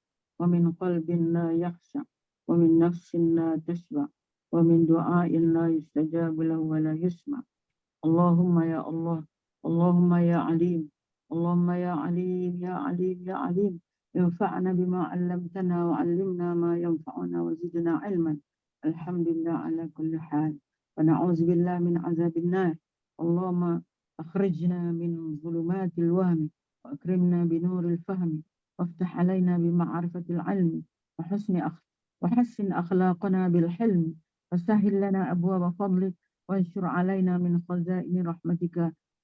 ومن قلب لا يخشع ومن نفس لا تشبع ومن دعاء لا يستجاب له ولا يسمع اللهم يا الله اللهم يا عليم اللهم يا عليم يا عليم يا عليم انفعنا بما علمتنا وعلمنا ما ينفعنا وزدنا علما الحمد لله على كل حال ونعوذ بالله من عذاب النار اللهم أخرجنا من ظلمات الوهم وأكرمنا بنور الفهم وافتح علينا بمعرفة العلم وحسن أخلاقنا بالحلم وسهل لنا أبواب فضلك وانشر علينا من خزائن رحمتك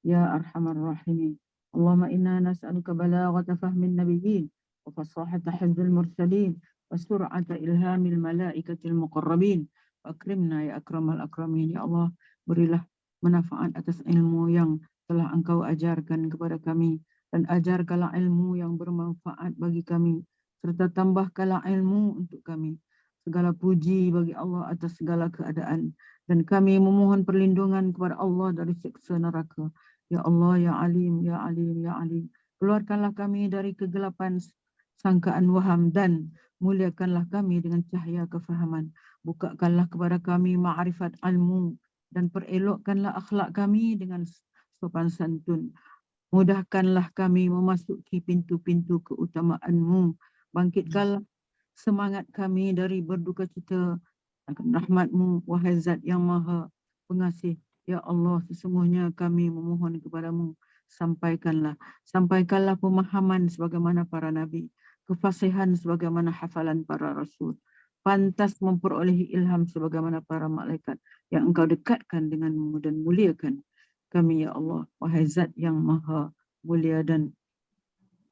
يا أرحم الراحمين اللهم إنا نسألك بلاغة فهم النبيين وفصاحة حفظ المرسلين وسرعة إلهام الملائكة المقربين وأكرمنا يا أكرم الأكرمين يا Allah, berilah manfaat atas ilmu yang telah Engkau ajarkan kepada kami dan ajarkanlah ilmu yang bermanfaat bagi kami serta tambahkanlah ilmu untuk kami. Segala puji bagi Allah atas segala keadaan dan kami memohon perlindungan kepada Allah dari siksa neraka. Ya Allah, ya Alim, ya Alim, ya Alim. Keluarkanlah kami dari kegelapan sangkaan waham dan muliakanlah kami dengan cahaya kefahaman. Bukakanlah kepada kami ma'rifat ilmu dan perelokkanlah akhlak kami dengan sopan santun. Mudahkanlah kami memasuki pintu-pintu keutamaan-Mu. Bangkitkanlah semangat kami dari berduka cita akan rahmat-Mu, wahai Zat yang Maha Pengasih. Ya Allah, sesungguhnya kami memohon kepadamu, sampaikanlah pemahaman sebagaimana para nabi, kefasihan sebagaimana hafalan para rasul, pantas memperolehi ilham sebagaimana para malaikat yang Engkau dekatkan denganmu dan muliakan kami ya Allah. Wahai Zat yang Maha Mulia, dan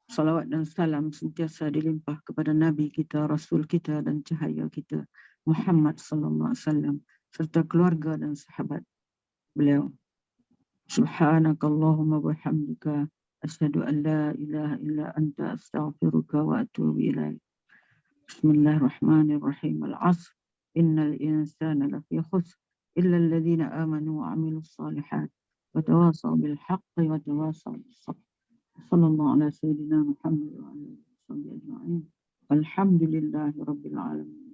salawat dan salam sentiasa dilimpah kepada Nabi kita, Rasul kita dan cahaya kita Muhammad sallallahu alaihi wasallam serta keluarga dan sahabat beliau. Subhanakallahumma wa bihamdika asyhadu an la ilaha illa anta astaghfiruka wa atubu ilaik. Bismillahirrahmanirrahim. Al-'asr innal insana lafi khusr illa alladhina amanu wa 'amilus shalihat wa tawasaw bil haqqi wa tawasaw bis sabr. Sallallahu ala sayyidina Muhammad wa ala alihi wa sahbihi ajma'in. Alhamdulillahi rabbil alamin.